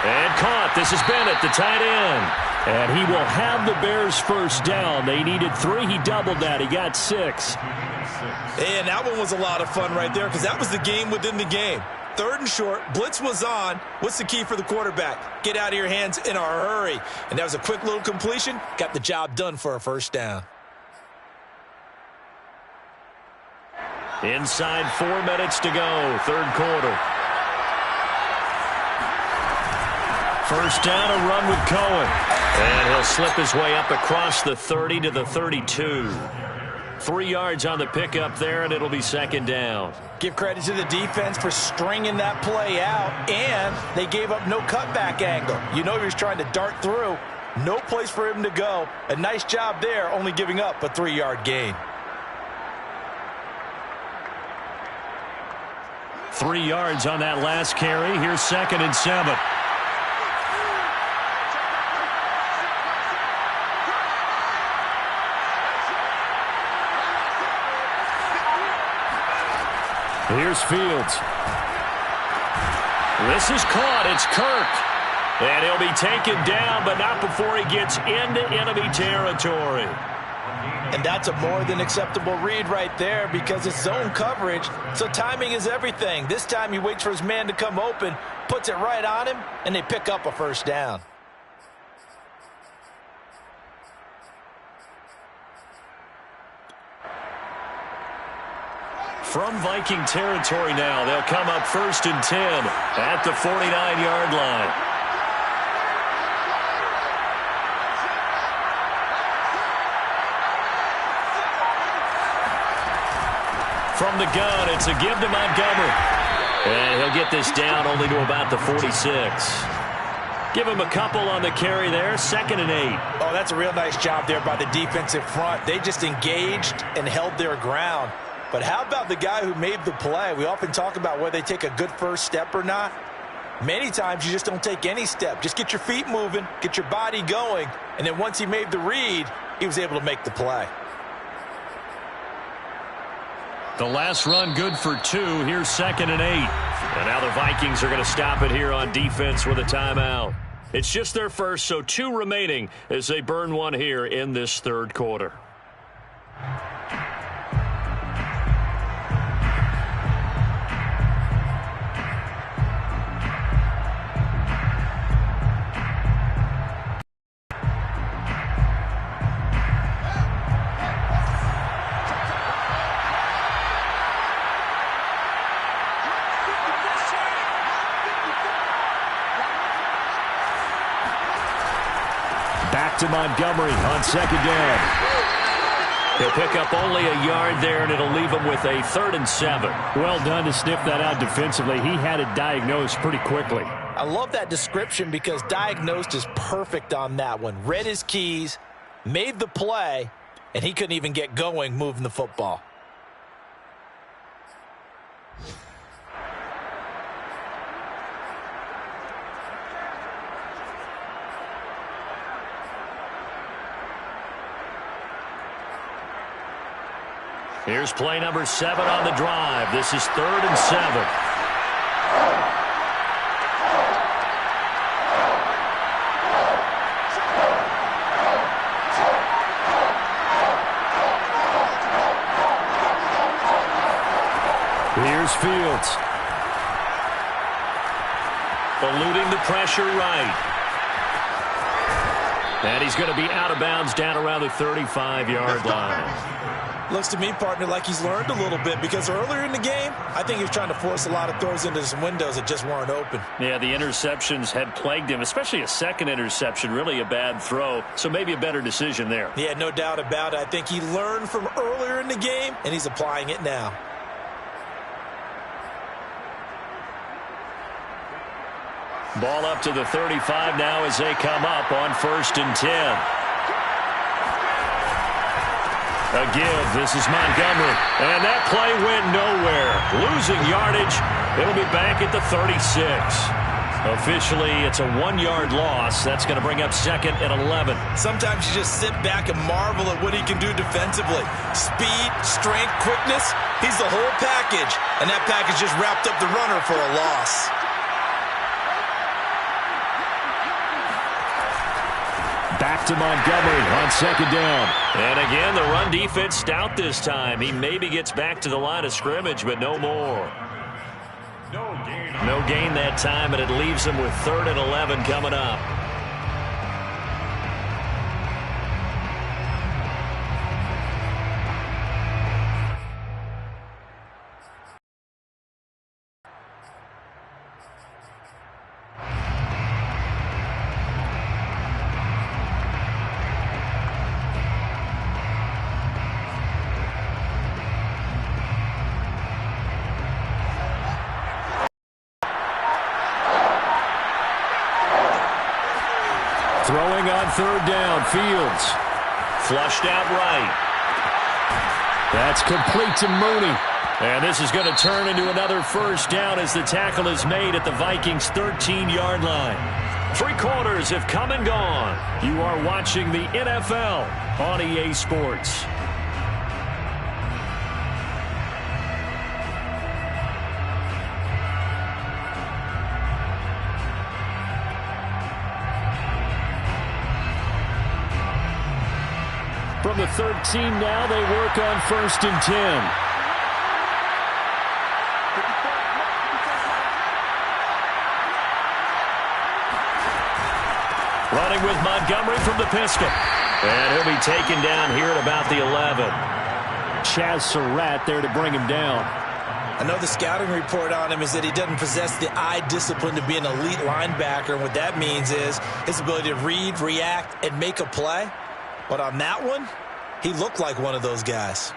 Speaker 1: And caught. This is Bennett, the tight end. And he will have the Bears first down. They needed 3. He doubled that. He got 6.
Speaker 5: And that one was a lot of fun right there because that was the game within the game. 3rd and short. Blitz was on. What's the key for the quarterback? Get out of your hands in a hurry. And that was a quick little completion. Got the job done for a first down.
Speaker 1: Inside 4 minutes to go, third quarter. First down, a run with Cohen. And he'll slip his way up across the 30 to the 32. 3 yards on the pickup there, and it'll be second down.
Speaker 5: Give credit to the defense for stringing that play out, and they gave up no cutback angle. You know he was trying to dart through. No place for him to go. A nice job there, only giving up a 3-yard gain.
Speaker 1: 3 yards on that last carry. Here's 2nd and 7. Here's Fields. This is caught. It's Kirk. And he'll be taken down, but not before he gets into enemy territory.
Speaker 5: And that's a more than acceptable read right there because it's zone coverage, so timing is everything. This time he waits for his man to come open, puts it right on him, and they pick up a first down.
Speaker 1: From Viking territory now, they'll come up 1st and 10 at the 49-yard line. From the gun, it's a give to Montgomery. And he'll get this down only to about the 46. Give him a couple on the carry there, 2nd and 8.
Speaker 5: Oh, that's a real nice job there by the defensive front. They just engaged and held their ground. But how about the guy who made the play? We often talk about whether they take a good first step or not. Many times you just don't take any step. Just get your feet moving, get your body going, and then once he made the read, he was able to make the play.
Speaker 1: The last run good for 2. Here's 2nd and 8. And now the Vikings are going to stop it here on defense with a timeout. It's just their first, so 2 remaining as they burn one here in this 3rd quarter. Back to Montgomery on 2nd down. He'll pick up only a yard there, and it'll leave him with a 3rd and 7.
Speaker 6: Well done to sniff that out defensively. He had it diagnosed pretty quickly.
Speaker 5: I love that description because diagnosed is perfect on that one. Read his keys, made the play, and he couldn't even get going moving the football.
Speaker 1: Here's play number 7 on the drive. This is 3rd and 7. Here's Fields. Eluding the pressure right. And he's going to be out of bounds down around the 35-yard line.
Speaker 5: Looks to me, partner, like he's learned a little bit because earlier in the game, I think he was trying to force a lot of throws into some windows that just weren't open.
Speaker 1: Yeah, the interceptions had plagued him, especially a second interception, really a bad throw, so maybe a better decision there.
Speaker 5: Yeah, no doubt about it. I think he learned from earlier in the game, and he's applying it now.
Speaker 1: Ball up to the 35 now as they come up on 1st and 10. A give. This is Montgomery. And that play went nowhere. Losing yardage. It'll be back at the 36. Officially, it's a 1-yard loss. That's going to bring up 2nd and 11.
Speaker 5: Sometimes you just sit back and marvel at what he can do defensively. Speed, strength, quickness. He's the whole package. And that package just wrapped up the runner for a loss.
Speaker 1: Back to Montgomery on 2nd down. And again, the run defense stout this time. He maybe gets back to the line of scrimmage, but no more. No gain that time, and it leaves him with 3rd and 11 coming up. Throwing on 3rd down, Fields. Flushed out right. That's complete to Mooney. And this is going to turn into another 1st down as the tackle is made at the Vikings' 13-yard line. 3 quarters have come and gone. You are watching the NFL on EA Sports. From the 13 now, they work on 1st and 10. Running with Montgomery from the pistol. And he'll be taken down here at about the 11.
Speaker 6: Chaz Surratt there to bring him down.
Speaker 5: I know the scouting report on him is that he doesn't possess the eye discipline to be an elite linebacker. And what that means is his ability to read, react, and make a play. But on that one, he looked like one of those guys.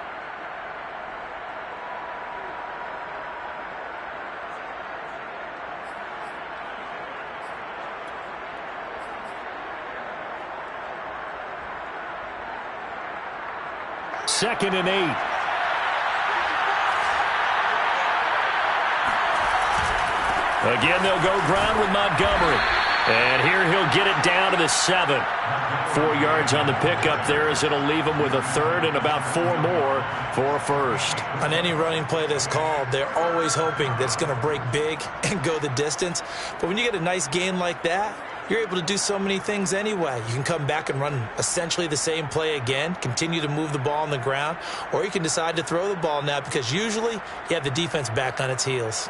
Speaker 6: Second and 8.
Speaker 1: Again, they'll go ground with Montgomery. And here he'll get it down to the 7. 4 yards on the pickup there as it'll leave him with a third and about 4 more for a first.
Speaker 5: On any running play that's called, they're always hoping that it's going to break big and go the distance. But when you get a nice gain like that, you're able to do so many things anyway. You can come back and run essentially the same play again, continue to move the ball on the ground, or you can decide to throw the ball now because usually you have the defense back on its heels.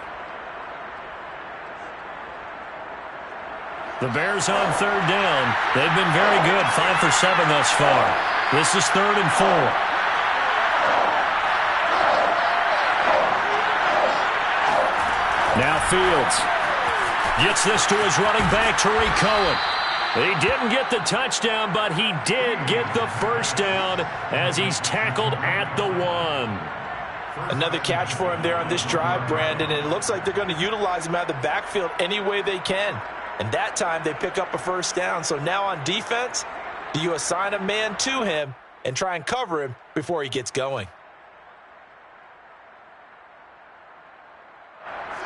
Speaker 1: The Bears on third down. They've been very good, 5 for 7 thus far. This is 3rd and 4. Now Fields gets this to his running back, Tariq Cohen. He didn't get the touchdown, but he did get the first down as he's tackled at the 1.
Speaker 2: Another catch for him there on this drive, Brandon, and it looks like they're going to utilize him out of the backfield any way they can. And that time they pick up a first down. So now on defense, do you assign a man to him and try and cover him before he gets going?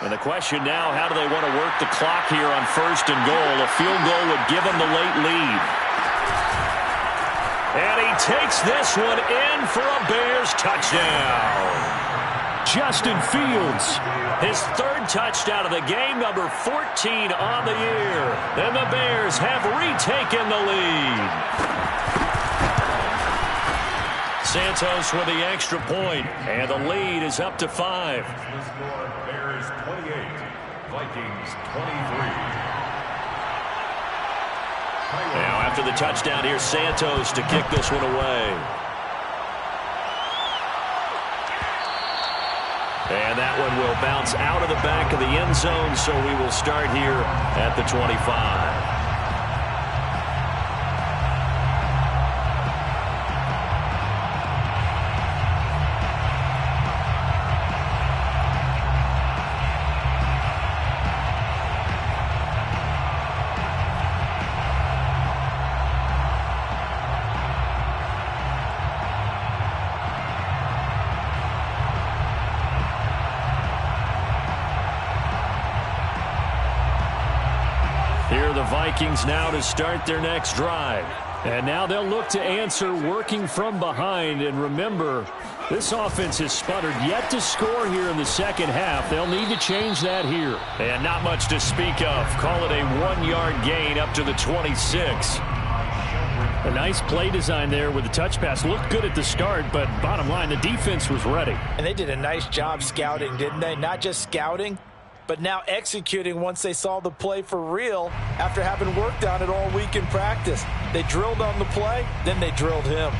Speaker 1: And the question now, how do they want to work the clock here on 1st and goal? A field goal would give them the late lead. And he takes this one in for a Bears touchdown. Justin Fields, his 3rd touchdown of the game, number 14 on the year. And the Bears have retaken the lead. Santos with the extra point, and the lead is up to 5.
Speaker 3: The score, Bears 28, Vikings 23.
Speaker 1: Now after the touchdown, here's Santos to kick this one away. And that one will bounce out of the back of the end zone, so we will start here at the 25. The Vikings now to start their next drive. And now they'll look to answer working from behind. And remember, this offense has sputtered yet to score here in the second half. They'll need to change that here. And not much to speak of. Call it a 1-yard gain up to the 26. A nice play design there with the touch pass. Looked good at the start, but bottom line, the defense was ready.
Speaker 2: And they did a nice job scouting, didn't they? Not just scouting, but now executing once they saw the play for real after having worked on it all week in practice. They drilled on the play, then they drilled him.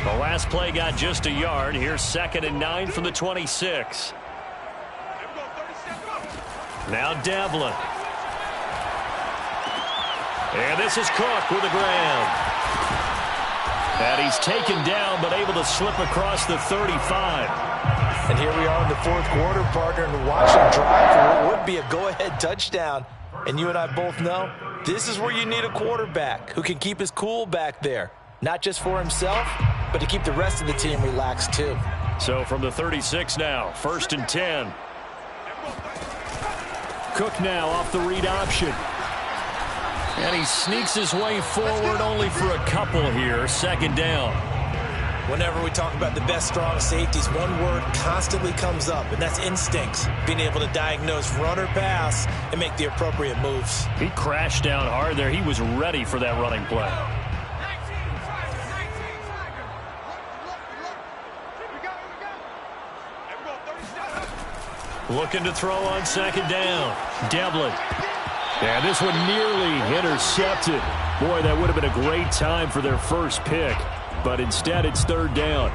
Speaker 1: The last play got just a yard. Here's 2nd and 9 from the 26. Now Devlin. And this is Cook with the ground. And he's taken down, but able to slip across the 35.
Speaker 2: And here we are in the 4th quarter, partner, and watch him drive for what would be a go-ahead touchdown. And you and I both know this is where you need a quarterback who can keep his cool back there. Not just for himself, but to keep the rest of the team relaxed too.
Speaker 1: So from the 36 now, 1st and 10.
Speaker 6: Cook now off the read option.
Speaker 1: And he sneaks his way forward only for a couple here. 2nd down.
Speaker 5: Whenever we talk about the best strong safeties, one word constantly comes up, and that's instincts. Being able to diagnose run or pass and make the appropriate moves.
Speaker 1: He crashed down hard there. He was ready for that running play. Looking to throw on 2nd down. Devlin. And this one nearly intercepted.
Speaker 6: Boy, that would have been a great time for their first pick, but instead it's third down.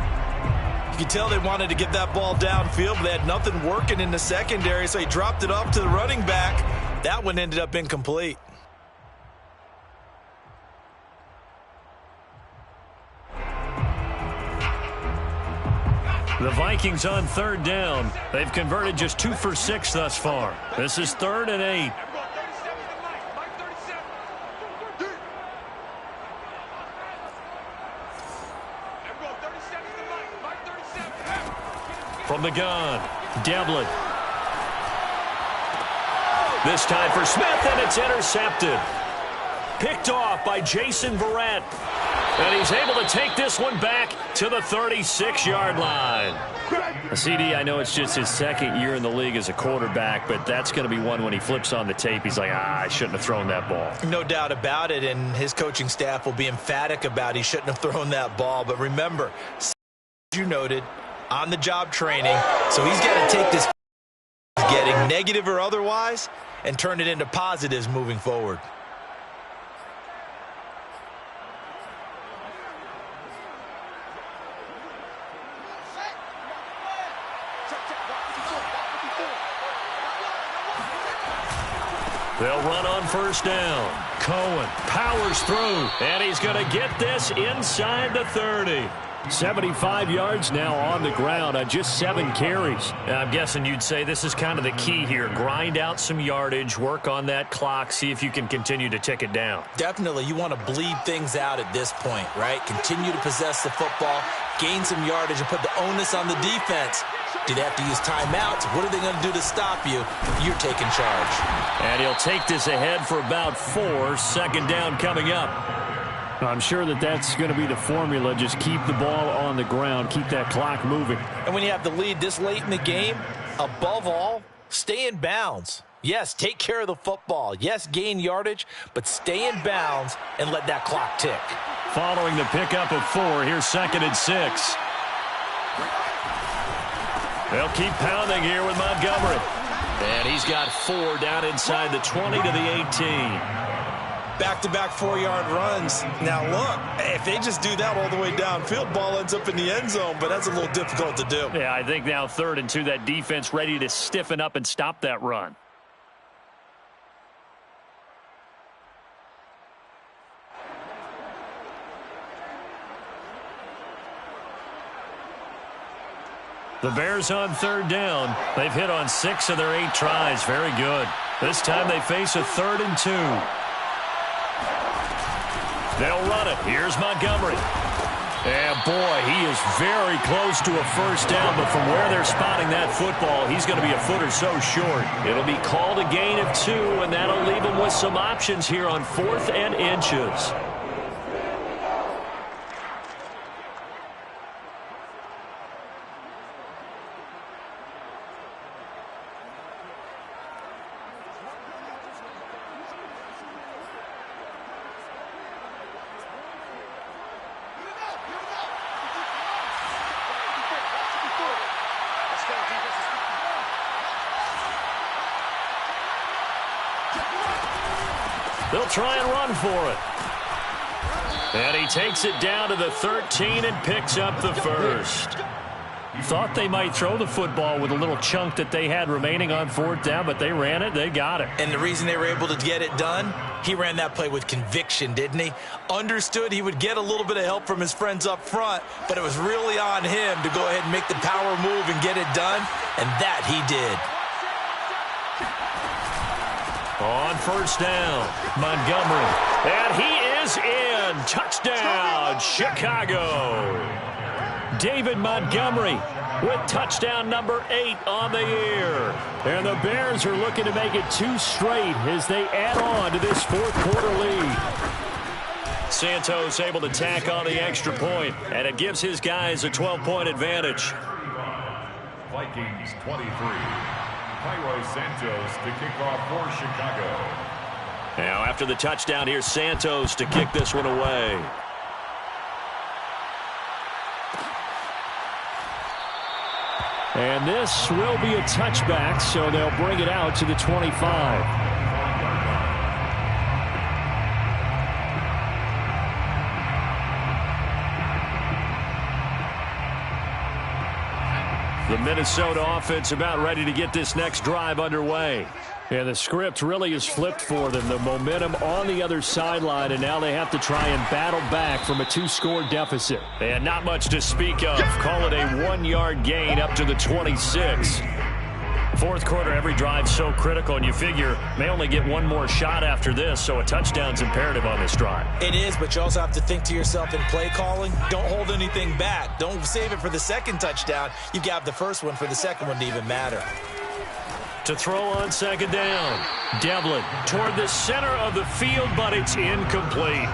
Speaker 5: You can tell they wanted to get that ball downfield, but they had nothing working in the secondary, so he dropped it off to the running back. That one ended up incomplete.
Speaker 1: The Vikings on third down. They've converted just 2 for 6 thus far. This is 3rd and 8. From the gun, Devlin. This time for Smith, and it's intercepted. Picked off by Jason Verrett. And he's able to take this one back to the 36-yard line. CD, I know it's just his second year in the league as a quarterback, but that's going to be one when he flips on the tape. He's like, I shouldn't have thrown that ball.
Speaker 5: No doubt about it, and his coaching staff will be emphatic about he shouldn't have thrown that ball. But remember, as you noted, on-the-job training, so he's got to take this getting negative or otherwise and turn it into positives moving forward.
Speaker 1: They'll run on first down. Cohen powers through, and he's going to get this inside the 30.
Speaker 6: 75 yards now on the ground on just 7 carries.
Speaker 1: I'm guessing you'd say this is kind of the key here. Grind out some yardage, work on that clock, see if you can continue to tick it down.
Speaker 5: Definitely, you want to bleed things out at this point, right? Continue to possess the football, gain some yardage, and put the onus on the defense. Do they have to use timeouts? What are they going to do to stop you? You're taking charge.
Speaker 1: And he'll take this ahead for about 4. Second down coming up.
Speaker 6: I'm sure that's going to be the formula. Just keep the ball on the ground. Keep that clock moving.
Speaker 5: And when you have the lead this late in the game, above all, stay in bounds. Yes, take care of the football. Yes, gain yardage, but stay in bounds and let that clock tick.
Speaker 1: Following the pickup of 4, here's 2nd and 6. They'll keep pounding here with Montgomery. And he's got 4 down inside the 20 to the 18.
Speaker 5: Back-to-back 4-yard runs. Now, look, if they just do that all the way downfield, ball ends up in the end zone, but that's a little difficult to do.
Speaker 1: Yeah, I think now 3rd and 2, that defense ready to stiffen up and stop that run. The Bears on 3rd down. They've hit on 6 of their 8 tries. Very good. This time they face a 3rd and 2. They'll run it. Here's Montgomery. And boy, he is very close to a first down, but from where they're spotting that football, he's going to be a foot or so short. It'll be called a gain of 2, and that'll leave him with some options here on 4th and inches. They'll try and run for it. And he takes it down to the 13 and picks up the first. Thought they might throw the football with a little chunk that they had remaining on 4th down, but they ran it. They got it.
Speaker 5: And the reason they were able to get it done, he ran that play with conviction, didn't he? Understood he would get a little bit of help from his friends up front, but it was really on him to go ahead and make the power move and get it done, and that he did.
Speaker 1: On first down, Montgomery. And he is in. Touchdown, Chicago. David Montgomery with touchdown number 8 on the year. And the Bears are looking to make it 2 straight as they add on to this 4th quarter lead. Santos able to tack on the extra point, and it gives his guys a 12-point advantage.
Speaker 3: Vikings 23. Cairo Santos to kick off for Chicago.
Speaker 1: Now after the touchdown, here's Santos to kick this one away.
Speaker 6: And this will be a touchback, so they'll bring it out to the 25.
Speaker 1: The Minnesota offense about ready to get this next drive underway.
Speaker 6: And the script really is flipped for them. The momentum on the other sideline, and now they have to try and battle back from a 2-score deficit.
Speaker 1: And not much to speak of. Call it a 1-yard gain up to the 26. Fourth quarter, every drive so critical, and you figure may only get one more shot after this, so a touchdown's imperative on this drive.
Speaker 5: It is, but you also have to think to yourself in play calling, don't hold anything back. Don't save it for the second touchdown. You've got the first one for the second one to even matter.
Speaker 1: To throw on second down. Devlin toward the center of the field, but it's incomplete.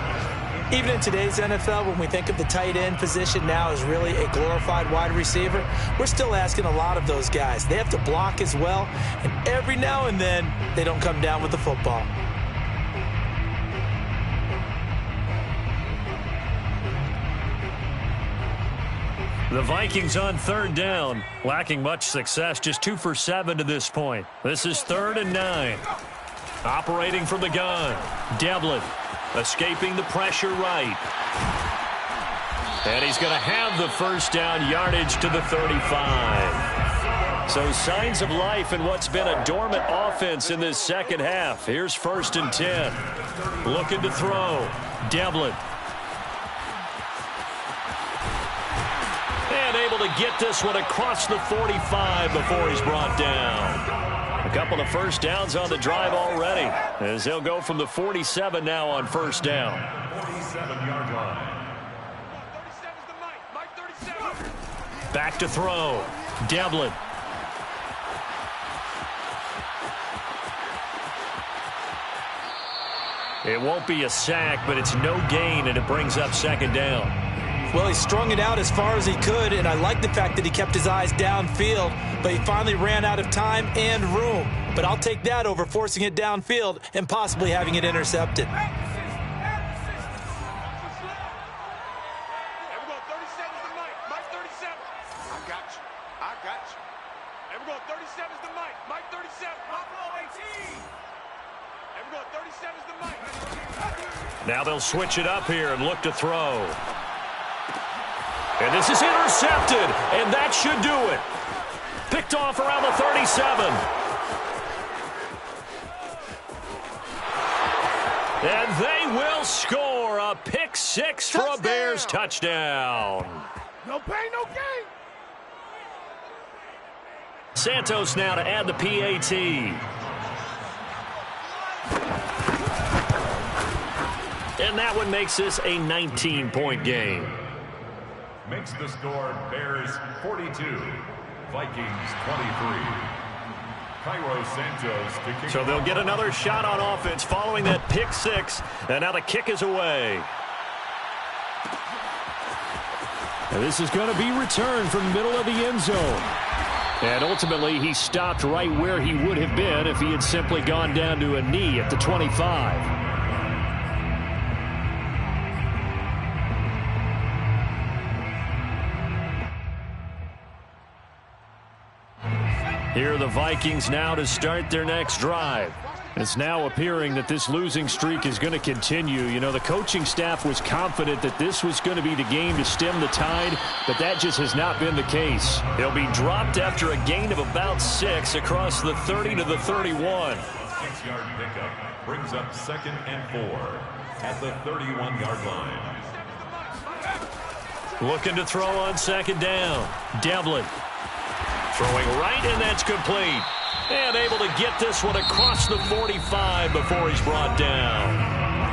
Speaker 5: Even in today's NFL, when we think of the tight end position now as really a glorified wide receiver, we're still asking a lot of those guys. They have to block as well, and every now and then, they don't come down with the football.
Speaker 1: The Vikings on third down, lacking much success, just 2 for 7 to this point. This is 3rd and 9. Operating from the gun, Devlin escaping the pressure right. And he's going to have the first down, yardage to the 35. So signs of life in what's been a dormant offense in this second half. Here's 1st and 10. Looking to throw, Devlin. And able to get this one across the 45 before he's brought down. A couple of first downs on the drive already, as they'll go from the 47 now on first down.
Speaker 3: 47-yard line.
Speaker 1: Back to throw, Devlin. It won't be a sack, but it's no gain, and it brings up second down.
Speaker 5: Well, he strung it out as far as he could, and I like the fact that he kept his eyes downfield, but he finally ran out of time and room. But I'll take that over forcing it downfield and possibly having it intercepted.
Speaker 1: Now they'll switch it up here and look to throw. And this is intercepted, and that should do it. Picked off around the 37. And they will score a pick six for a Bears touchdown.
Speaker 4: No pain, no gain.
Speaker 1: Santos now to add the PAT. And that one makes this a 19-point game.
Speaker 3: Makes the score Bears 42, Vikings 23. Cairo Santos to kick.
Speaker 1: So they'll get another shot on offense following that pick six. And now the kick is away.
Speaker 6: And this is going to be returned from the middle of the end zone. And ultimately, he stopped right where he would have been if he had simply gone down to a knee at the 25. Here are the Vikings now to start their next drive. It's now appearing that this losing streak is going to continue. You know, the coaching staff was confident that this was going to be the game to stem the tide, but that just has not been the case. He'll be dropped after a gain of about 6 across the 30 to the 31.
Speaker 3: 6-yard pickup brings up 2nd and 4 at the 31-yard line.
Speaker 1: Looking to throw on second down. Devlin. Throwing right, and that's complete. And able to get this one across the 45 before he's brought down.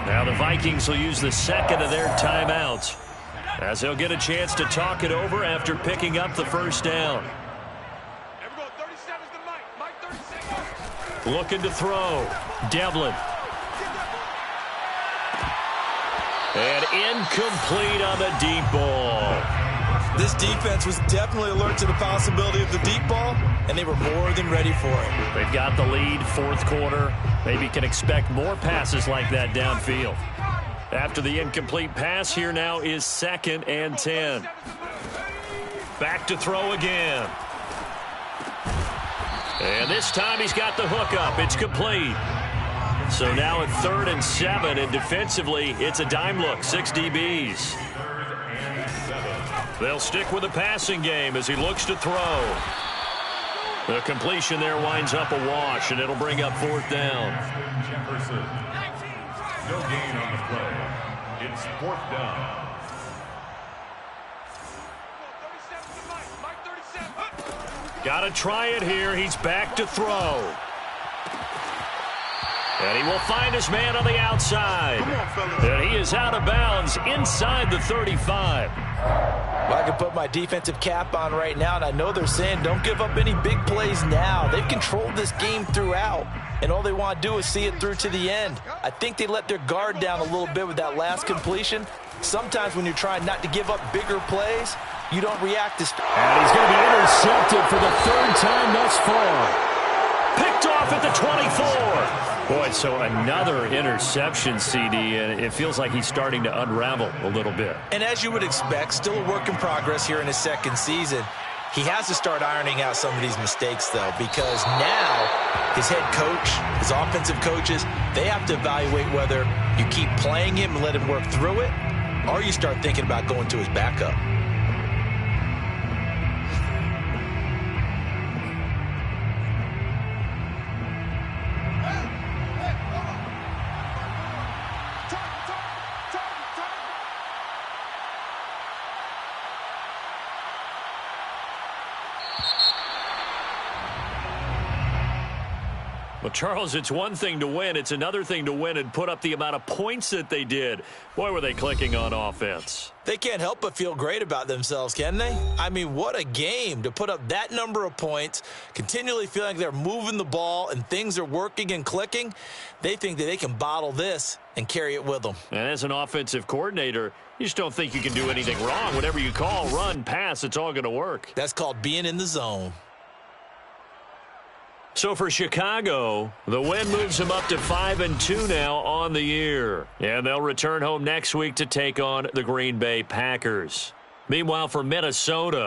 Speaker 1: Now the Vikings will use the second of their timeouts, as they'll get a chance to talk it over after picking up the first down. Looking to throw. Devlin. And incomplete on the deep ball.
Speaker 5: This defense was definitely alert to the possibility of the deep ball, and they were more than ready for it.
Speaker 1: They've got the lead, fourth quarter. Maybe can expect more passes like that downfield. After the incomplete pass, here now is 2nd and 10. Back to throw again. And this time he's got the hook up. It's complete. So now at 3rd and 7, and defensively, it's a dime look, 6 DBs.
Speaker 3: 3rd and 7.
Speaker 1: They'll stick with the passing game as he looks to throw. The completion there winds up a wash, and it'll bring up 4th down.
Speaker 3: Jefferson. No gain on the play. It's 4th down.
Speaker 1: Got to try it here. He's back to throw. And he will find his man on the outside. And he is out of bounds inside the 35.
Speaker 5: Well, I can put my defensive cap on right now, and I know they're saying don't give up any big plays now. They've controlled this game throughout, and all they want to do is see it through to the end. I think they let their guard down a little bit with that last completion. Sometimes when you're trying not to give up bigger plays, you don't react as fast.
Speaker 6: And he's going to be intercepted for the 3rd time thus far.
Speaker 1: Picked off at the 24. Boy, so another interception, CD, and it feels like he's starting to unravel a little bit.
Speaker 5: And as you would expect, still a work in progress here in his 2nd season. He has to start ironing out some of these mistakes, though, because now his head coach, his offensive coaches, they have to evaluate whether you keep playing him and let him work through it, or you start thinking about going to his backup.
Speaker 1: Well, Charles, it's one thing to win. It's another thing to win and put up the amount of points that they did. Boy, were they clicking on offense.
Speaker 5: They can't help but feel great about themselves, can they? I mean, what a game to put up that number of points, continually feeling like they're moving the ball and things are working and clicking. They think that they can bottle this and carry it with them.
Speaker 1: And as an offensive coordinator, you just don't think you can do anything wrong. Whatever you call, run, pass, it's all going to work.
Speaker 5: That's called being in the zone.
Speaker 1: So for Chicago, the win moves them up to 5-2 now on the year. And they'll return home next week to take on the Green Bay Packers. Meanwhile, for Minnesota,